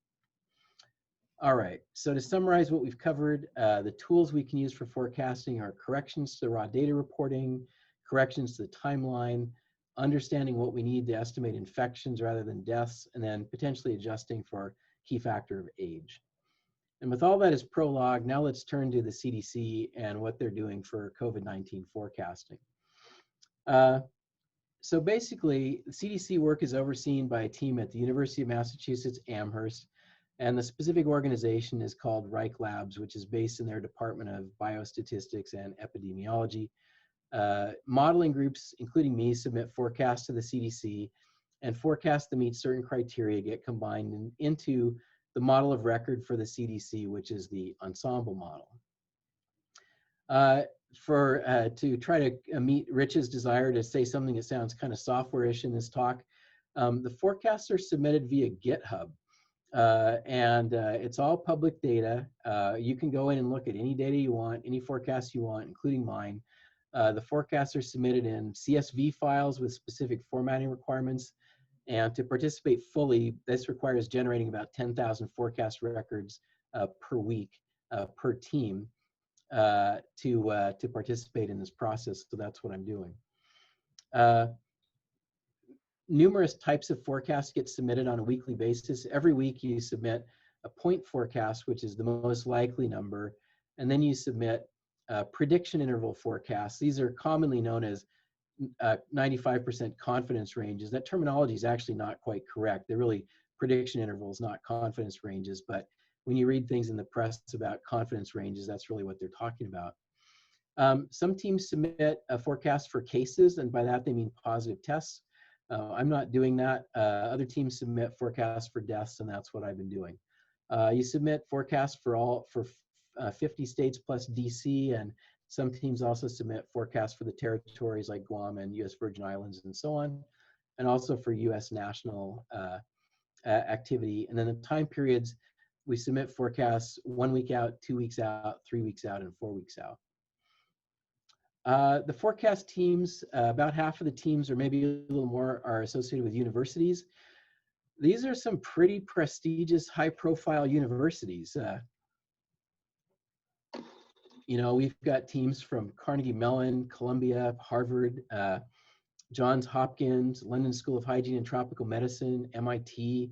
All right, so to summarize what we've covered, the tools we can use for forecasting are corrections to raw data reporting, corrections to the timeline, understanding what we need to estimate infections rather than deaths, and then potentially adjusting for key factor of age. And with all that as prologue, now let's turn to the CDC and what they're doing for COVID-19 forecasting. So basically, the CDC work is overseen by a team at the University of Massachusetts Amherst, and the specific organization is called Reich Labs, which is based in their Department of Biostatistics and Epidemiology. Modeling groups, including me, submit forecasts to the CDC, and forecasts that meet certain criteria get combined into the model of record for the CDC, which is the Ensemble model. to try to meet Rich's desire to say something that sounds kind of software-ish in this talk, the forecasts are submitted via GitHub. And it's all public data. You can go in and look at any data you want, any forecasts you want, including mine. The forecasts are submitted in CSV files with specific formatting requirements. And to participate fully, this requires generating about 10,000 forecast records per week per team to participate in this process. So that's what I'm doing. Numerous types of forecasts get submitted on a weekly basis. Every week you submit a point forecast, which is the most likely number, and then you submit prediction interval forecasts. These are commonly known as 95% confidence ranges. That terminology is actually not quite correct. They're really prediction intervals, not confidence ranges. But when you read things in the press about confidence ranges, that's really what they're talking about. Some teams submit a forecast for cases, and by that they mean positive tests. I'm not doing that. Other teams submit forecasts for deaths, and that's what I've been doing. You submit forecasts for 50 states plus DC, and some teams also submit forecasts for the territories like Guam and US Virgin Islands and so on, and also for US national activity. And then the time periods, we submit forecasts 1 week out, 2 weeks out, 3 weeks out, and 4 weeks out. The forecast teams, about half of the teams, or maybe a little more, are associated with universities. These are some pretty prestigious, high-profile universities. You know, we've got teams from Carnegie Mellon, Columbia, Harvard, Johns Hopkins, London School of Hygiene and Tropical Medicine, MIT,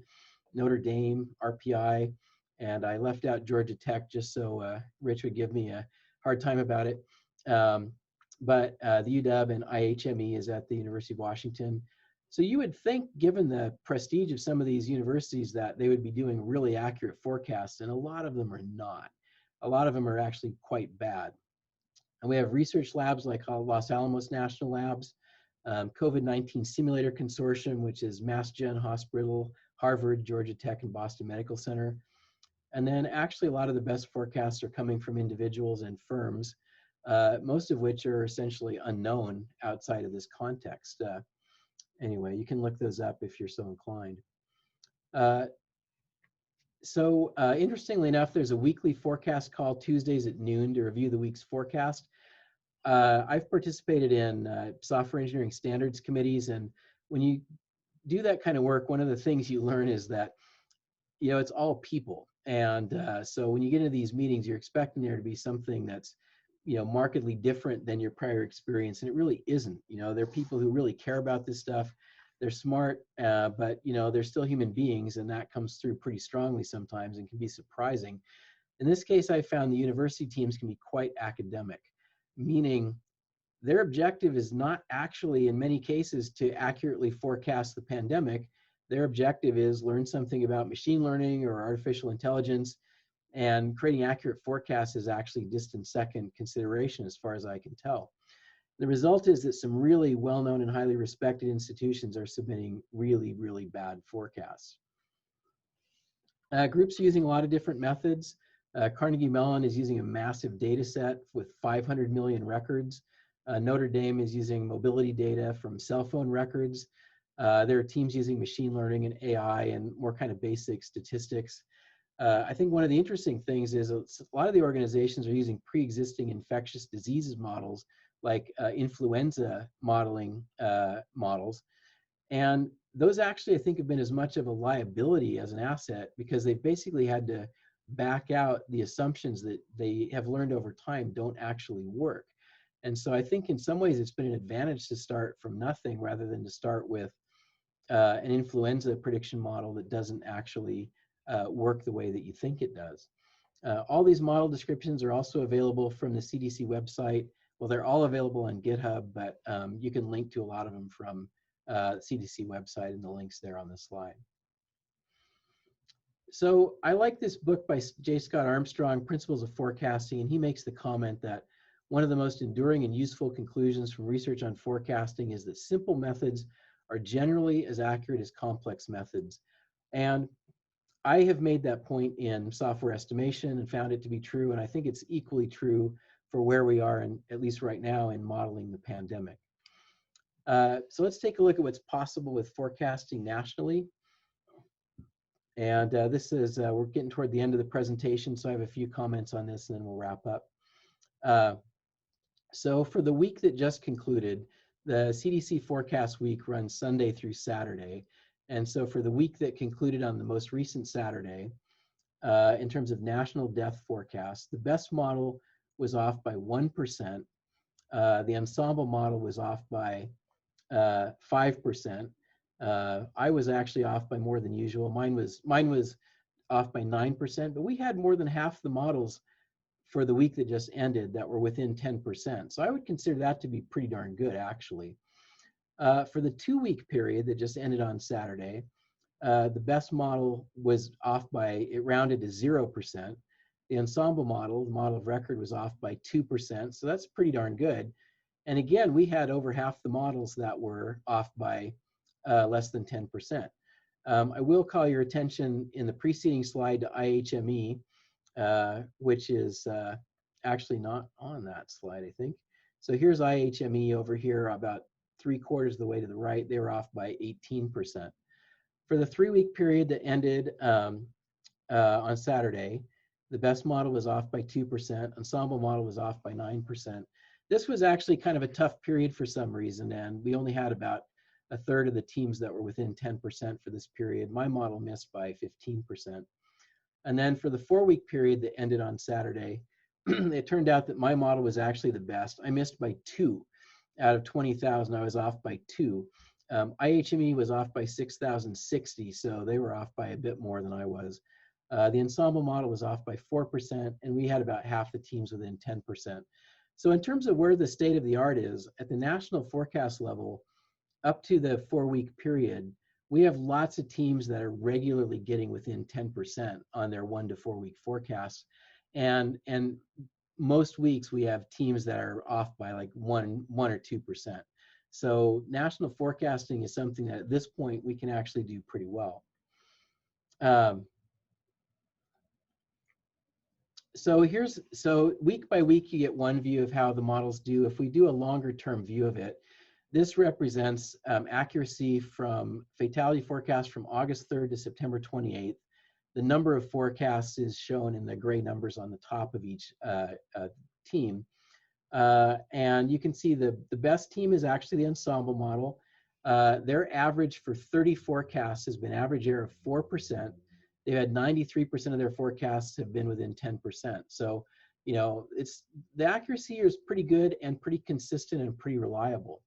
Notre Dame, RPI, and I left out Georgia Tech just so Rich would give me a hard time about it. But the UW and IHME is at the University of Washington. So you would think, given the prestige of some of these universities, that they would be doing really accurate forecasts, and a lot of them are not. A lot of them are actually quite bad. And we have research labs like Los Alamos National Labs, COVID-19 Simulator Consortium, which is Mass Gen Hospital, Harvard, Georgia Tech, and Boston Medical Center. And then actually a lot of the best forecasts are coming from individuals and firms, most of which are essentially unknown outside of this context. Anyway, you can look those up if you're so inclined. Interestingly enough, there's a weekly forecast call Tuesdays at noon to review the week's forecast. I've participated in software engineering standards committees, and when you do that kind of work, one of the things you learn is that, you know, it's all people. And so when you get into these meetings, you're expecting there to be something that's, you know, markedly different than your prior experience, and it really isn't. You know, there are people who really care about this stuff. They're smart, but, you know, they're still human beings, and that comes through pretty strongly sometimes and can be surprising. In this case, I found the university teams can be quite academic, meaning their objective is not actually, in many cases, to accurately forecast the pandemic. Their objective is learn something about machine learning or artificial intelligence, and creating accurate forecasts is actually distant second consideration as far as I can tell. The result is that some really well-known and highly respected institutions are submitting really, really bad forecasts. Groups are using a lot of different methods. Carnegie Mellon is using a massive data set with 500 million records. Notre Dame is using mobility data from cell phone records. There are teams using machine learning and AI and more kind of basic statistics. I think one of the interesting things is a lot of the organizations are using pre-existing infectious diseases models like influenza modeling models. And those actually, I think, have been as much of a liability as an asset, because they've basically had to back out the assumptions that they have learned over time don't actually work. And so I think in some ways it's been an advantage to start from nothing rather than to start with an influenza prediction model that doesn't actually work the way that you think it does. All these model descriptions are also available from the CDC website. Well, they're all available on GitHub, but you can link to a lot of them from CDC website, and the links there on the slide. So I like this book by J. Scott Armstrong, Principles of Forecasting, and he makes the comment that one of the most enduring and useful conclusions from research on forecasting is that simple methods are generally as accurate as complex methods. And I have made that point in software estimation and found it to be true, and I think it's equally true for where we are, in, at least right now, in modeling the pandemic. So let's take a look at what's possible with forecasting nationally. And this is, we're getting toward the end of the presentation, so I have a few comments on this and then we'll wrap up. So for the week that just concluded, the CDC forecast week runs Sunday through Saturday. And so for the week that concluded on the most recent Saturday, in terms of national death forecast, the best model was off by 1%. The Ensemble model was off by 5%. I was actually off by more than usual. Mine was off by 9%, but we had more than half the models for the week that just ended that were within 10%. So I would consider that to be pretty darn good, actually. For the 2-week period that just ended on Saturday, the best model was off by, it rounded to 0%. The Ensemble model, the model of record, was off by 2%. So that's pretty darn good. And again, we had over half the models that were off by less than 10%. I will call your attention in the preceding slide to IHME, which is actually not on that slide, I think. So here's IHME over here, about 3/4 of the way to the right. They were off by 18%. For the 3-week period that ended on Saturday, the best model was off by 2%. Ensemble model was off by 9%. This was actually kind of a tough period for some reason, and we only had about 1/3 of the teams that were within 10% for this period. My model missed by 15%. And then for the 4-week period that ended on Saturday, it turned out that my model was actually the best. I missed by 2 out of 20,000. I was off by 2. IHME was off by 6,060, so they were off by a bit more than I was. The Ensemble model was off by 4%, and we had about half the teams within 10%. So in terms of where the state of the art is, at the national forecast level, up to the 4-week period, we have lots of teams that are regularly getting within 10% on their 1 to 4 week forecasts. And most weeks we have teams that are off by like 1 or 2%. So national forecasting is something that at this point we can actually do pretty well. So week by week you get one view of how the models do. If we do a longer term view of it, this represents accuracy from fatality forecast from August 3rd to September 28th. The number of forecasts is shown in the gray numbers on the top of each team. And you can see the best team is actually the Ensemble model. Their average for 30 forecasts has been average error of 4%. They've had 93% of their forecasts have been within 10%. So, you know, the accuracy here is pretty good and pretty consistent and pretty reliable.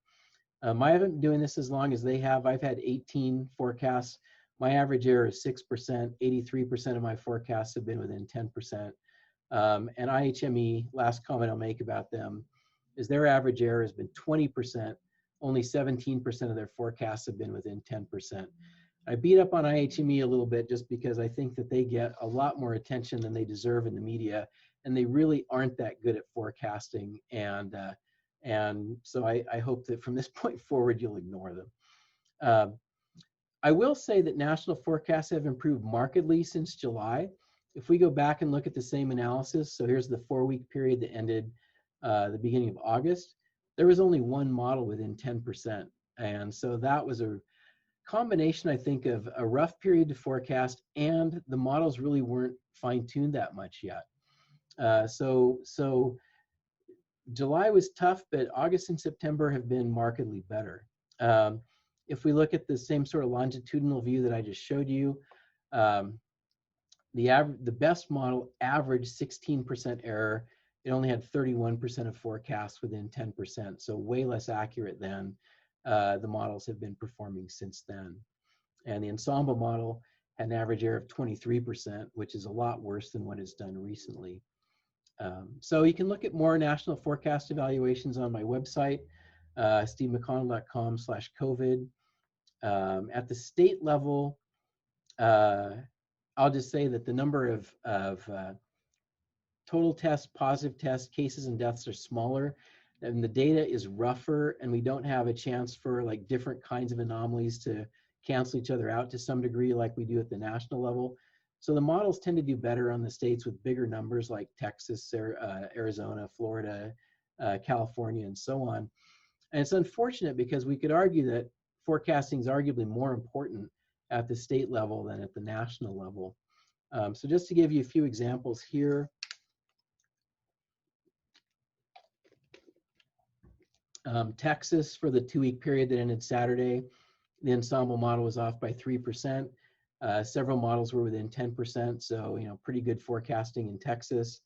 I haven't been doing this as long as they have. I've had 18 forecasts. My average error is 6%. 83% of my forecasts have been within 10%. And IHME, last comment I'll make about them, is their average error has been 20%. Only 17% of their forecasts have been within 10%. I beat up on IHME a little bit just because I think that they get a lot more attention than they deserve in the media, and they really aren't that good at forecasting. And so I hope that from this point forward, you'll ignore them. I will say that national forecasts have improved markedly since July. If we go back and look at the same analysis, so here's the 4-week period that ended the beginning of August, there was only one model within 10%. And so that was a combination, I think, of a rough period to forecast, and the models really weren't fine-tuned that much yet. So July was tough, but August and September have been markedly better. If we look at the same sort of longitudinal view that I just showed you, the best model averaged 16% error. It only had 31% of forecasts within 10%, so way less accurate than the models have been performing since then. And the Ensemble model had an average error of 23%, which is a lot worse than what it's done recently. So you can look at more national forecast evaluations on my website, stevemcconnell.com/COVID. At the state level, I'll just say that the number of total tests, positive tests, cases, and deaths are smaller, and the data is rougher, and we don't have a chance for like different kinds of anomalies to cancel each other out to some degree like we do at the national level. So the models tend to do better on the states with bigger numbers like Texas, Arizona, Florida, California, and so on. And it's unfortunate because we could argue that forecasting is arguably more important at the state level than at the national level. So just to give you a few examples here. Texas, for the 2-week period that ended Saturday, the Ensemble model was off by 3%. Several models were within 10%, so pretty good forecasting in Texas.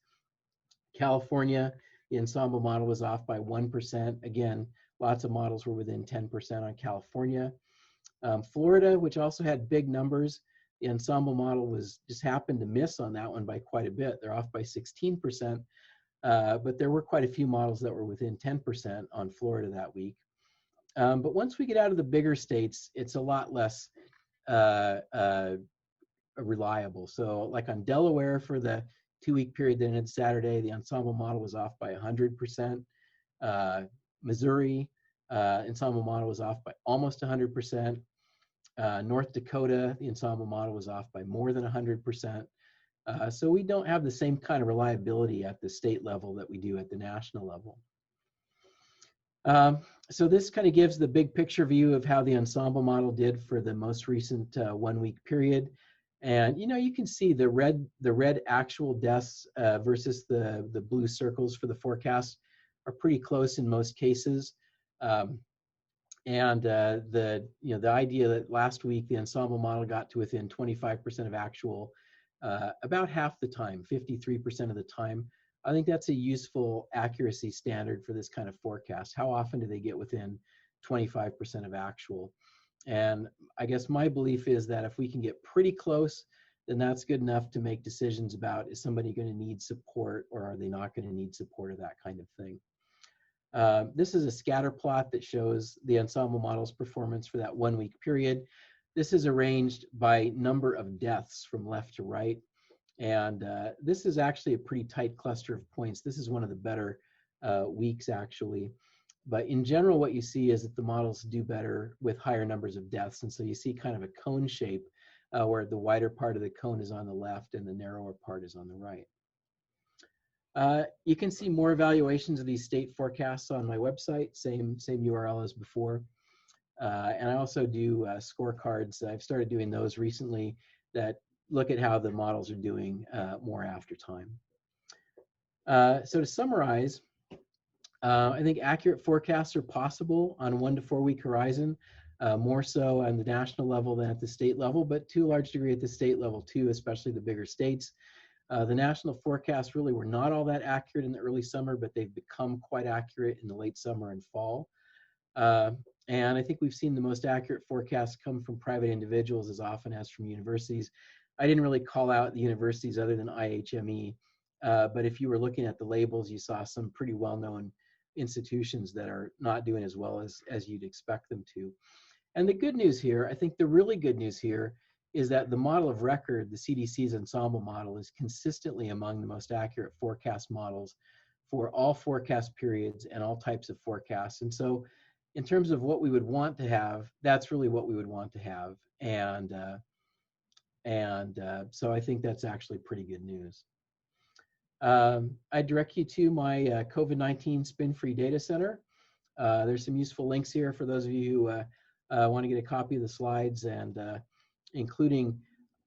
California, the Ensemble model was off by 1%. Again, lots of models were within 10% on California. Florida, which also had big numbers, the Ensemble model was just happened to miss on that one by quite a bit. They're off by 16%, but there were quite a few models that were within 10% on Florida that week. But once we get out of the bigger states, it's a lot less reliable. So like on Delaware, for the 2-week period that ended Saturday, the Ensemble model was off by 100%. Missouri, Ensemble model was off by almost 100%. North Dakota, the Ensemble model was off by more than 100%. So we don't have the same kind of reliability at the state level that we do at the national level. So this kind of gives the big picture view of how the Ensemble model did for the most recent 1-week period. And you can see the red actual deaths versus the blue circles for the forecast are pretty close in most cases. And the idea that last week the Ensemble model got to within 25% of actual about half the time, 53% of the time. I think that's a useful accuracy standard for this kind of forecast. How often do they get within 25% of actual? And I guess my belief is that if we can get pretty close, then that's good enough to make decisions about, is somebody going to need support or are they not going to need support, or that kind of thing. This is a scatter plot that shows the Ensemble model's performance for that 1-week period. This is arranged by number of deaths from left to right. And this is actually a pretty tight cluster of points. This is one of the better weeks, actually. But in general, what you see is that the models do better with higher numbers of deaths. And so you see kind of a cone shape where the wider part of the cone is on the left and the narrower part is on the right. You can see more evaluations of these state forecasts on my website, same URL as before. And I also do scorecards. I've started doing those recently that look at how the models are doing more after time. So to summarize, I think accurate forecasts are possible on a 1 to 4 week horizon, more so on the national level than at the state level, but to a large degree at the state level too, especially the bigger states. The national forecasts really were not all that accurate in the early summer, but they've become quite accurate in the late summer and fall. And I think we've seen the most accurate forecasts come from private individuals as often as from universities. I didn't really call out the universities other than IHME, but if you were looking at the labels, you saw some pretty well-known institutions that are not doing as well as you'd expect them to. And the good news here, I think the really good news here, is that the model of record, the CDC's Ensemble model, is consistently among the most accurate forecast models for all forecast periods and all types of forecasts. And so in terms of what we would want to have, that's really what we would want to have. And so I think that's actually pretty good news. I direct you to my COVID-19 spin-free data center. There's some useful links here for those of you who want to get a copy of the slides, and including,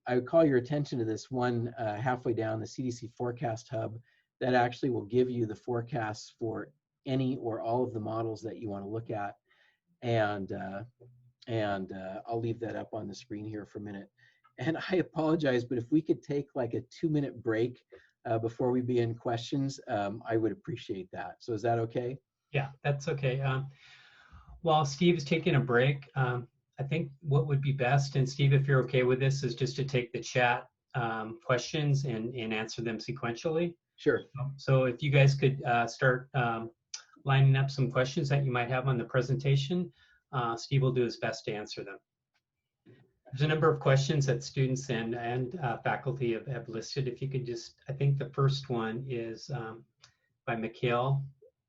I would call your attention to this one halfway down, the CDC Forecast Hub, that actually will give you the forecasts for any or all of the models that you want to look at. And I'll leave that up on the screen here for a minute. And I apologize, but if we could take like a 2-minute break before we begin questions, I would appreciate that. So is that okay? Yeah, that's okay. While Steve is taking a break, I think what would be best, and Steve, if you're okay with this, is just to take the chat questions and answer them sequentially. Sure. So if you guys could start lining up some questions that you might have on the presentation, Steve will do his best to answer them. There's a number of questions that students and faculty have listed. If you could just, I think the first one is by Mikhail.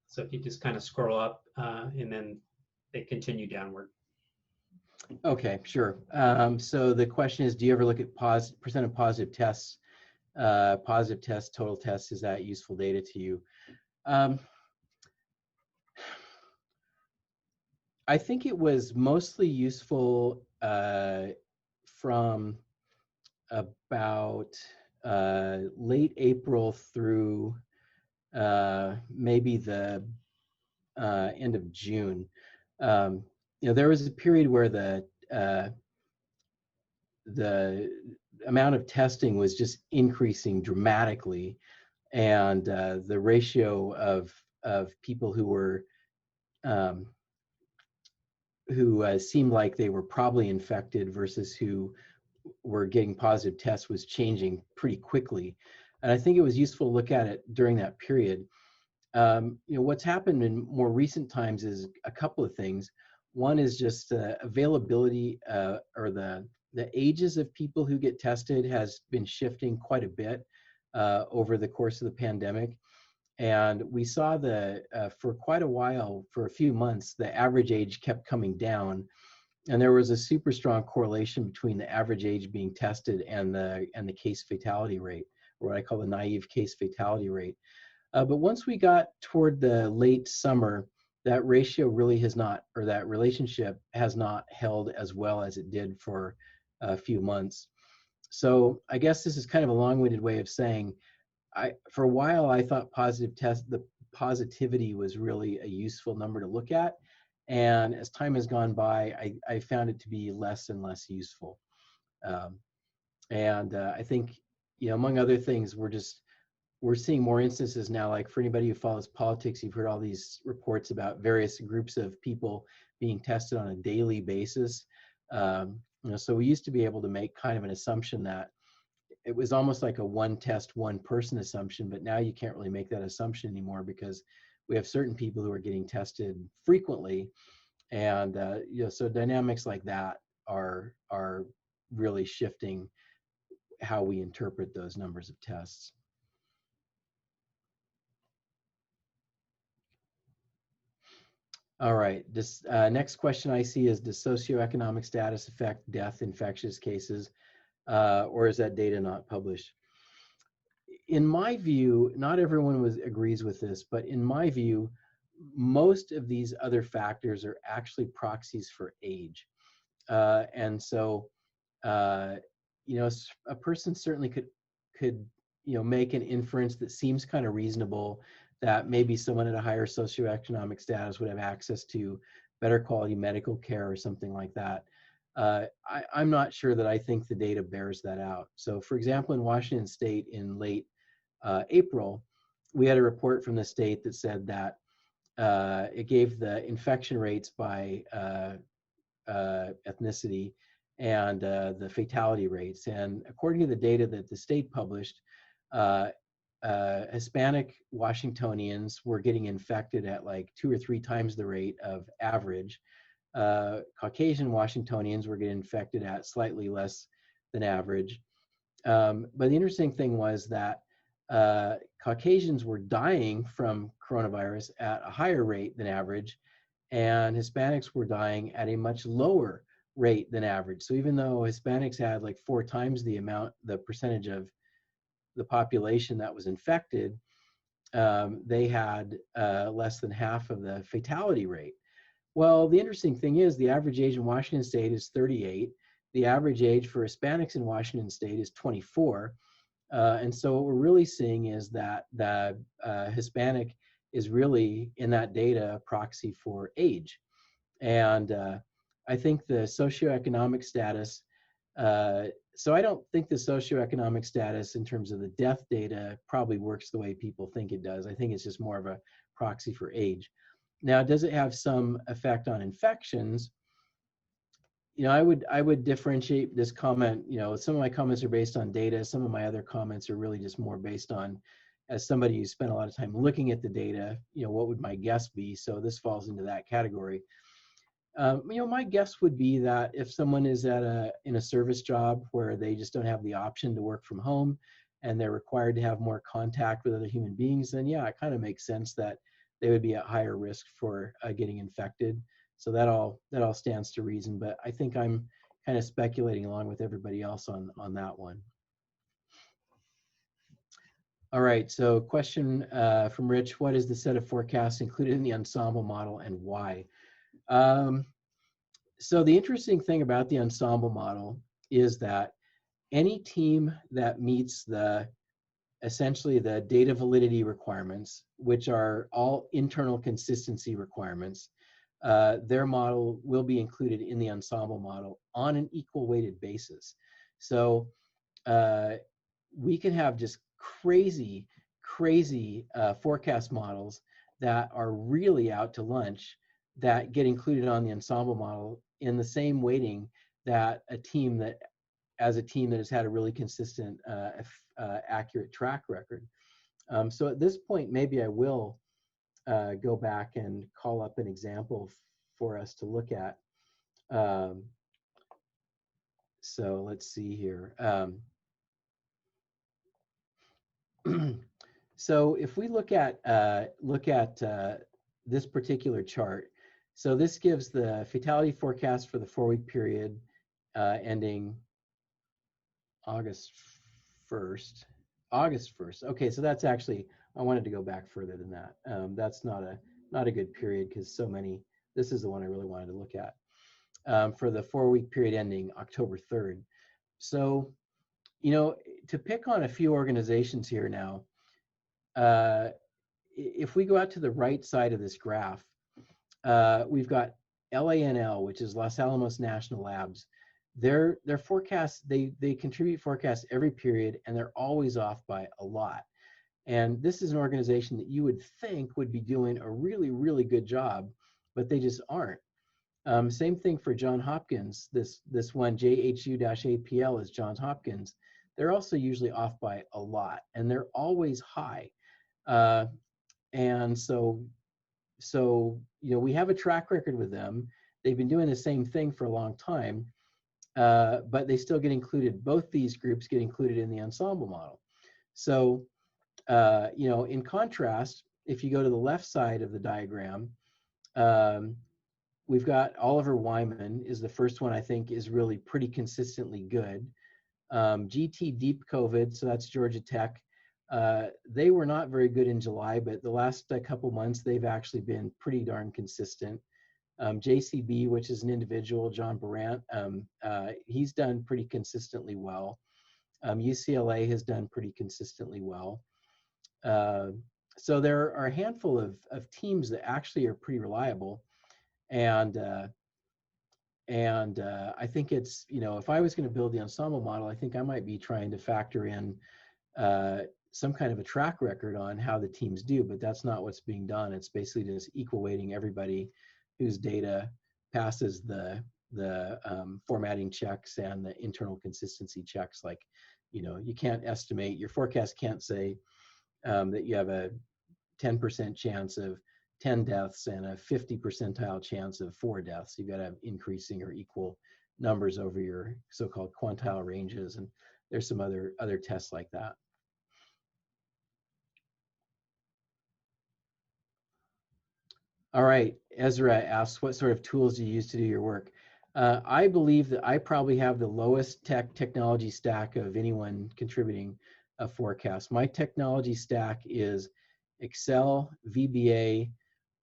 So if you just kind of scroll up and then they continue downward. Okay, sure. So the question is, do you ever look at percent of positive tests, total tests? Is that useful data to you? I think it was mostly useful from about late April through maybe the end of June. There was a period where the amount of testing was just increasing dramatically, and the ratio of people who were who seemed like they were probably infected versus who were getting positive tests was changing pretty quickly. And I think it was useful to look at it during that period. What's happened in more recent times is a couple of things. One is just the availability or the ages of people who get tested has been shifting quite a bit over the course of the pandemic. And we saw for quite a while, for a few months, the average age kept coming down. And there was a super strong correlation between the average age being tested and the case fatality rate, or what I call the naive case fatality rate. But once we got toward the late summer, that ratio really has not, or that relationship has not held as well as it did for a few months. So I guess this is kind of a long-winded way of saying, for a while I thought the positivity was really a useful number to look at. And as time has gone by, I found it to be less and less useful. I think, among other things, we're seeing more instances now, like for anybody who follows politics, you've heard all these reports about various groups of people being tested on a daily basis. So we used to be able to make kind of an assumption that it was almost like a one test, one person assumption, but now you can't really make that assumption anymore because we have certain people who are getting tested frequently. And so dynamics like that are really shifting how we interpret those numbers of tests. All right, this next question I see is, does socioeconomic status affect death infectious cases, or is that data not published? In my view, not everyone agrees with this, but in my view, most of these other factors are actually proxies for age. And so, a person certainly could make an inference that seems kind of reasonable, that maybe someone at a higher socioeconomic status would have access to better quality medical care or something like that. I'm not sure that I think the data bears that out. So for example, in Washington State in late April, we had a report from the state that said that it gave the infection rates by ethnicity and the fatality rates. And according to the data that the state published, Hispanic Washingtonians were getting infected at like 2 or 3 times the rate of average. Caucasian Washingtonians were getting infected at slightly less than average. But the interesting thing was that Caucasians were dying from coronavirus at a higher rate than average, and Hispanics were dying at a much lower rate than average. So even though Hispanics had like 4 times the percentage of the population that was infected, they had less than half of the fatality rate. Well, the interesting thing is the average age in Washington State is 38. The average age for Hispanics in Washington State is 24. And so what we're really seeing is that the Hispanic is really, in that data, a proxy for age. And I think the socioeconomic status, so I don't think the socioeconomic status in terms of the death data probably works the way people think it does. I think it's just more of a proxy for age. Now, does it have some effect on infections? I would differentiate this comment. Some of my comments are based on data. Some of my other comments are really just more based on, as somebody who spent a lot of time looking at the data, what would my guess be? So this falls into that category. My guess would be that if someone is in a service job where they just don't have the option to work from home and they're required to have more contact with other human beings, then yeah, it kind of makes sense that they would be at higher risk for getting infected. So that all stands to reason, but I think I'm kind of speculating along with everybody else on that one. All right, so question from Rich: what is the set of forecasts included in the Ensemble model and why? So the interesting thing about the Ensemble model is that any team that meets essentially the data validity requirements, which are all internal consistency requirements, their model will be included in the Ensemble model on an equal weighted basis. So we can have just crazy forecast models that are really out to lunch that get included on the Ensemble model in the same weighting that a team that has had a really consistent, accurate track record. So at this point, maybe I will go back and call up an example for us to look at. So let's see here. So if we look at this particular chart, so this gives the fatality forecast for the 4-week period ending August 1st. Okay, so that's actually, I wanted to go back further than that. That's not a good period because so many. This is the one I really wanted to look at for the 4-week period ending October 3rd. So, to pick on a few organizations here now, if we go out to the right side of this graph, we've got LANL, which is Los Alamos National Labs. Their forecasts, they contribute forecasts every period, and they're always off by a lot. And this is an organization that you would think would be doing a really, really good job, but they just aren't. Same thing for Johns Hopkins. This one, JHU-APL, is Johns Hopkins. They're also usually off by a lot, and they're always high. And so we have a track record with them. They've been doing the same thing for a long time, but they still get included. Both these groups get included in the Ensemble model. So, in contrast, if you go to the left side of the diagram, we've got Oliver Wyman is the first one I think is really pretty consistently good. GT Deep COVID, so that's Georgia Tech. They were not very good in July, but the last couple months, they've actually been pretty darn consistent. JCB, which is an individual, John Barant, he's done pretty consistently well. UCLA has done pretty consistently well. So there are a handful of teams that actually are pretty reliable. And I think it's, if I was going to build the Ensemble model, I think I might be trying to factor in some kind of a track record on how the teams do, but that's not what's being done. It's basically just equal weighting everybody whose data passes the formatting checks and the internal consistency checks. Like, you can't estimate, your forecast can't say that you have a 10% chance of 10 deaths and a 50 percentile chance of 4 deaths. You've got to have increasing or equal numbers over your so-called quantile ranges, and there's some other tests like that. All right, Ezra asks, what sort of tools do you use to do your work? I believe that I probably have the lowest technology stack of anyone contributing a forecast. My technology stack is Excel, VBA,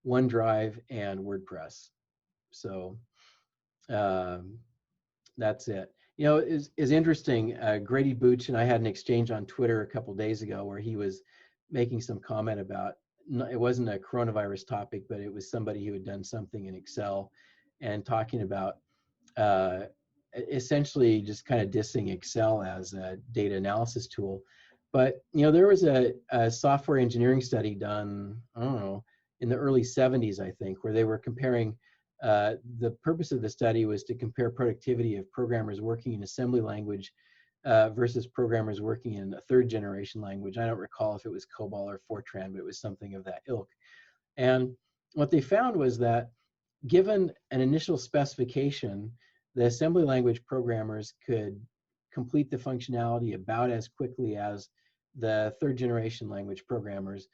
OneDrive, and WordPress. So that's it. Is interesting. Grady Booch and I had an exchange on Twitter a couple days ago where he was making some comment about, it wasn't a coronavirus topic, but it was somebody who had done something in Excel and talking about essentially just kind of dissing Excel as a data analysis tool. But, there was a software engineering study done, I don't know, in the early 70s, I think, where they were comparing, the purpose of the study was to compare productivity of programmers working in assembly language versus programmers working in a 3rd generation language. I don't recall if it was COBOL or Fortran, but it was something of that ilk. And what they found was that given an initial specification, the assembly language programmers could complete the functionality about as quickly as the 3rd generation language programmers.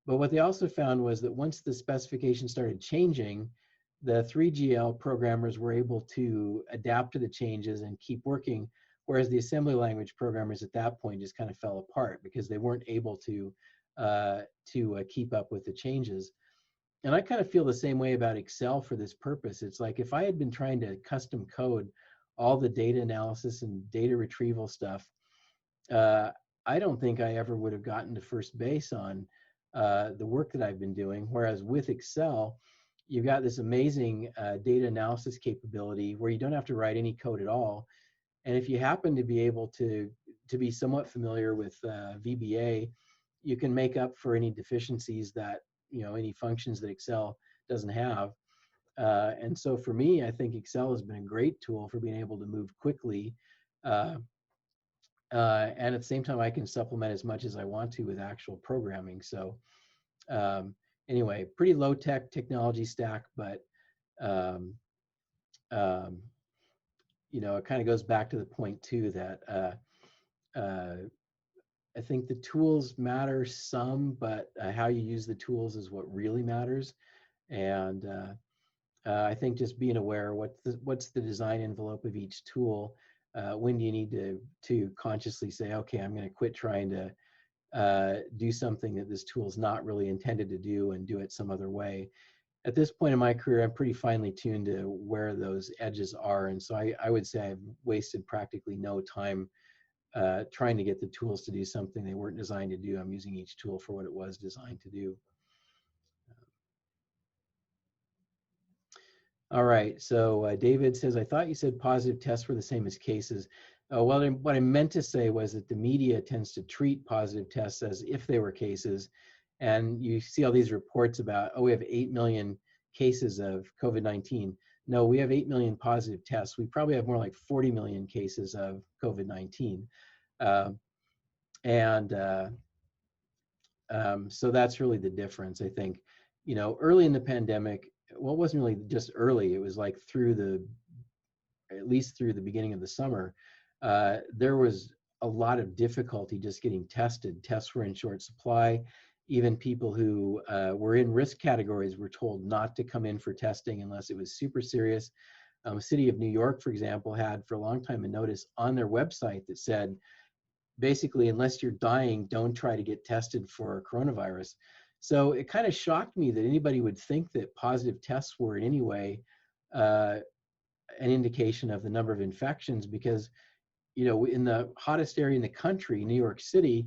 But what they also found was that once the specification started changing, the 3GL programmers were able to adapt to the changes and keep working, whereas the assembly language programmers at that point just kind of fell apart because they weren't able to keep up with the changes. And I kind of feel the same way about Excel for this purpose. It's like if I had been trying to custom code all the data analysis and data retrieval stuff, I don't think I ever would have gotten to first base on the work that I've been doing. Whereas with Excel, you've got this amazing data analysis capability where you don't have to write any code at all. And if you happen to be able to be somewhat familiar with VBA, you can make up for any deficiencies that, any functions that Excel doesn't have. And so for me, I think Excel has been a great tool for being able to move quickly. And at the same time, I can supplement as much as I want to with actual programming. So anyway, pretty low tech technology stack, but it kind of goes back to the point too that I think the tools matter some, but how you use the tools is what really matters. And I think just being aware what's the design envelope of each tool. When do you need to consciously say, okay, I'm going to quit trying to do something that this tool is not really intended to do and do it some other way. At this point in my career, I'm pretty finely tuned to where those edges are. And so I would say I've wasted practically no time trying to get the tools to do something they weren't designed to do. I'm using each tool for what it was designed to do. All right, so David says, I thought you said positive tests were the same as cases. Well, what I meant to say was that the media tends to treat positive tests as if they were cases. And you see all these reports about, oh, we have 8 million cases of COVID-19. No, we have 8 million positive tests. We probably have more like 40 million cases of COVID-19. So that's really the difference, I think. Early in the pandemic, well, it wasn't really just early, it was like at least through the beginning of the summer, there was a lot of difficulty just getting tested. Tests were in short supply. Even people who were in risk categories were told not to come in for testing unless it was super serious. City of New York, for example, had for a long time a notice on their website that said, basically, unless you're dying, don't try to get tested for coronavirus. So it kind of shocked me that anybody would think that positive tests were in any way an indication of the number of infections, because, in the hottest area in the country, New York City,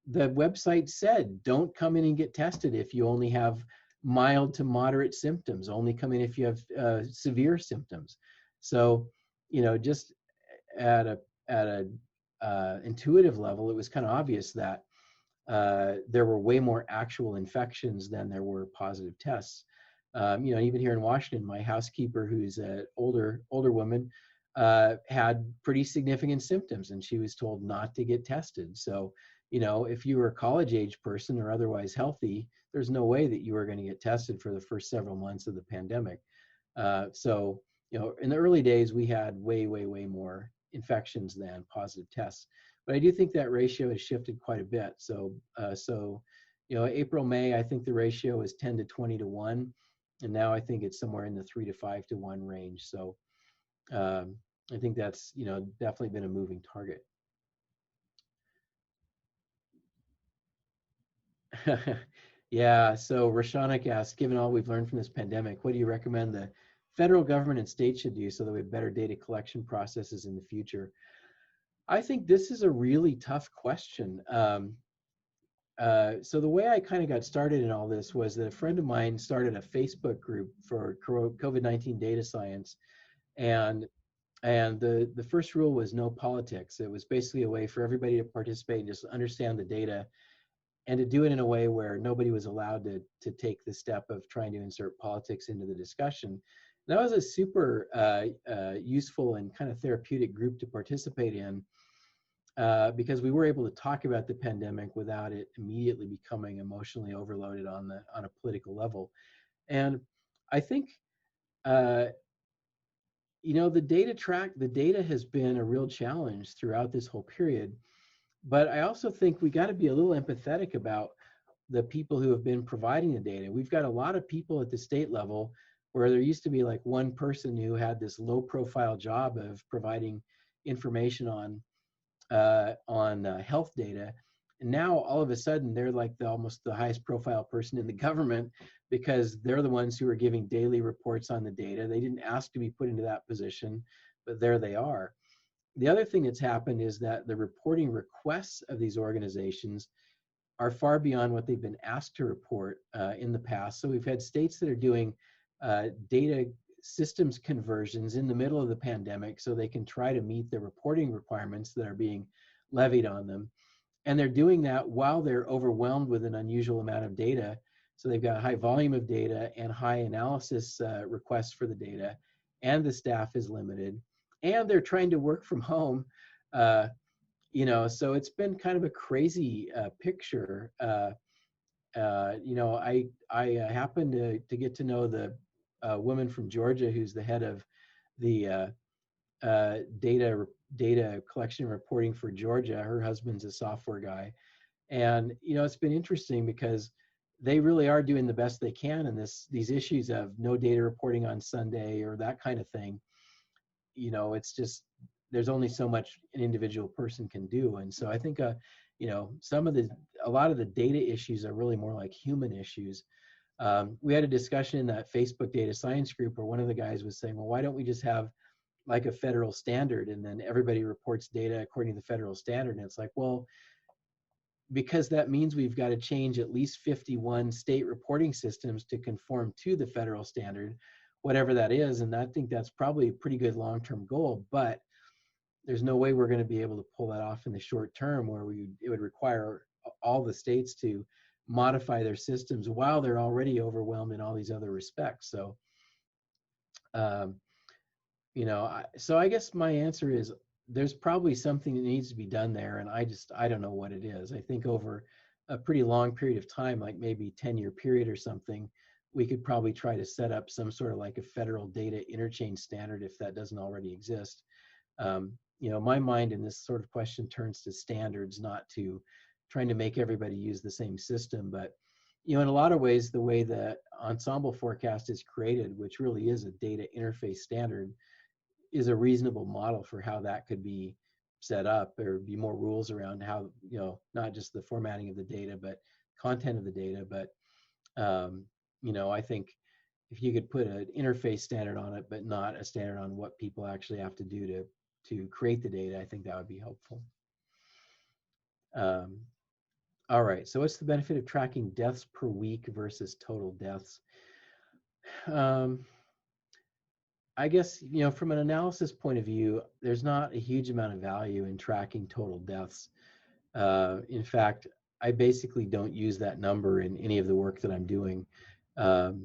the website said, don't come in and get tested if you only have mild to moderate symptoms, only come in if you have severe symptoms. So, just at a intuitive level, it was kind of obvious that there were way more actual infections than there were positive tests. Even here in Washington, my housekeeper, who's an older woman, had pretty significant symptoms, and she was told not to get tested. So, if you were a college-age person or otherwise healthy, there's no way that you were going to get tested for the first several months of the pandemic. So, in the early days, we had way, way, way more infections than positive tests. But I do think that ratio has shifted quite a bit. So, April, May, I think the ratio is 10 to 20 to 1. And now I think it's somewhere in the 3 to 5 to 1 range. So I think that's, definitely been a moving target. Yeah, so Rashanik asks, given all we've learned from this pandemic, what do you recommend the federal government and states should do so that we have better data collection processes in the future? I think this is a really tough question. So the way I kind of got started in all this was that a friend of mine started a Facebook group for COVID-19 data science. And the first rule was no politics. It was basically a way for everybody to participate and just understand the data, and to do it in a way where nobody was allowed to take the step of trying to insert politics into the discussion. That was a super useful and kind of therapeutic group to participate in, because we were able to talk about the pandemic without it immediately becoming emotionally overloaded on a political level. And I think, the data has been a real challenge throughout this whole period. But I also think we got to be a little empathetic about the people who have been providing the data. We've got a lot of people at the state level where there used to be like one person who had this low profile job of providing information on health data. And now all of a sudden they're like almost the highest profile person in the government, because they're the ones who are giving daily reports on the data. They didn't ask to be put into that position, but there they are. The other thing that's happened is that the reporting requests of these organizations are far beyond what they've been asked to report in the past. So we've had states that are doing data systems conversions in the middle of the pandemic so they can try to meet the reporting requirements that are being levied on them. And they're doing that while they're overwhelmed with an unusual amount of data. So they've got a high volume of data and high analysis requests for the data, and the staff is limited, and they're trying to work from home. You know, so it's been kind of a crazy picture. You know, I happened to get to know the woman from Georgia who's the head of the data collection and reporting for Georgia. Her husband's a software guy. And, you know, it's been interesting because they really are doing the best they can in these issues of no data reporting on Sunday or that kind of thing. You know, it's just, there's only so much an individual person can do. And so I think, you know, a lot of the data issues are really more like human issues. We had a discussion in that Facebook data science group where one of the guys was saying, well, why don't we just have like a federal standard and then everybody reports data according to the federal standard? And it's like, well, because that means we've got to change at least 51 state reporting systems to conform to the federal standard, whatever that is. And I think that's probably a pretty good long-term goal, but there's no way we're going to be able to pull that off in the short term, where it would require all the states to modify their systems while they're already overwhelmed in all these other respects. So, you know, so I guess my answer is there's probably something that needs to be done there, and I don't know what it is. I think over a pretty long period of time, like maybe 10-year period or something, we could probably try to set up some sort of like a federal data interchange standard if that doesn't already exist. You know, my mind in this sort of question turns to standards, not to trying to make everybody use the same system. But, you know, in a lot of ways, the way the Ensemble forecast is created, which really is a data interface standard, is a reasonable model for how that could be set up. There would be more rules around how, you know, not just the formatting of the data, but content of the data. But, you know, I think if you could put an interface standard on it, but not a standard on what people actually have to do to create the data, I think that would be helpful. All right, so what's the benefit of tracking deaths per week versus total deaths? I guess, you know, from an analysis point of view, there's not a huge amount of value in tracking total deaths. In fact, I basically don't use that number in any of the work that I'm doing. You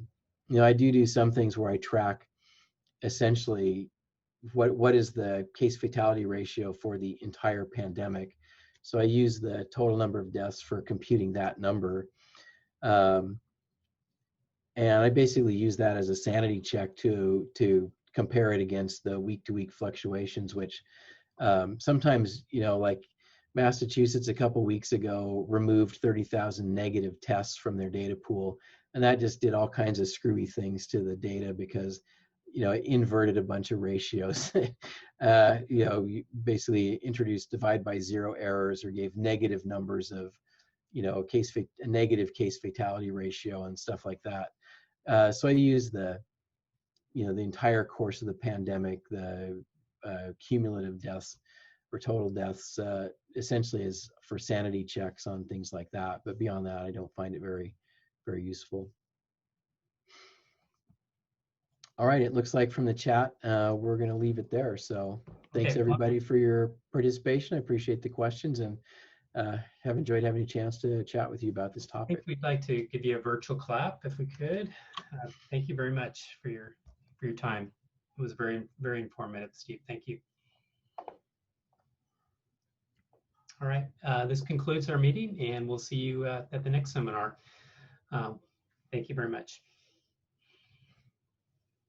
know, I do some things where I track essentially what is the case fatality ratio for the entire pandemic. So I use the total number of deaths for computing that number. And I basically use that as a sanity check to compare it against the week-to-week fluctuations, which sometimes, you know, like Massachusetts a couple weeks ago removed 30,000 negative tests from their data pool. And that just did all kinds of screwy things to the data because, you know, it inverted a bunch of ratios. You know, you basically introduced divide by zero errors or gave negative numbers of, you know, a negative case fatality ratio and stuff like that. So I use the entire course of the pandemic, the cumulative deaths or total deaths, essentially as for sanity checks on things like that. But beyond that, I don't find it very, very useful. All right, it looks like from the chat, we're going to leave it there. So thanks everybody for your participation. I appreciate the questions and have enjoyed having a chance to chat with you about this topic. I think we'd like to give you a virtual clap if we could. Thank you very much for your time. It was very, very informative, Steve. Thank you. All right, this concludes our meeting and we'll see you at the next seminar. Thank you very much.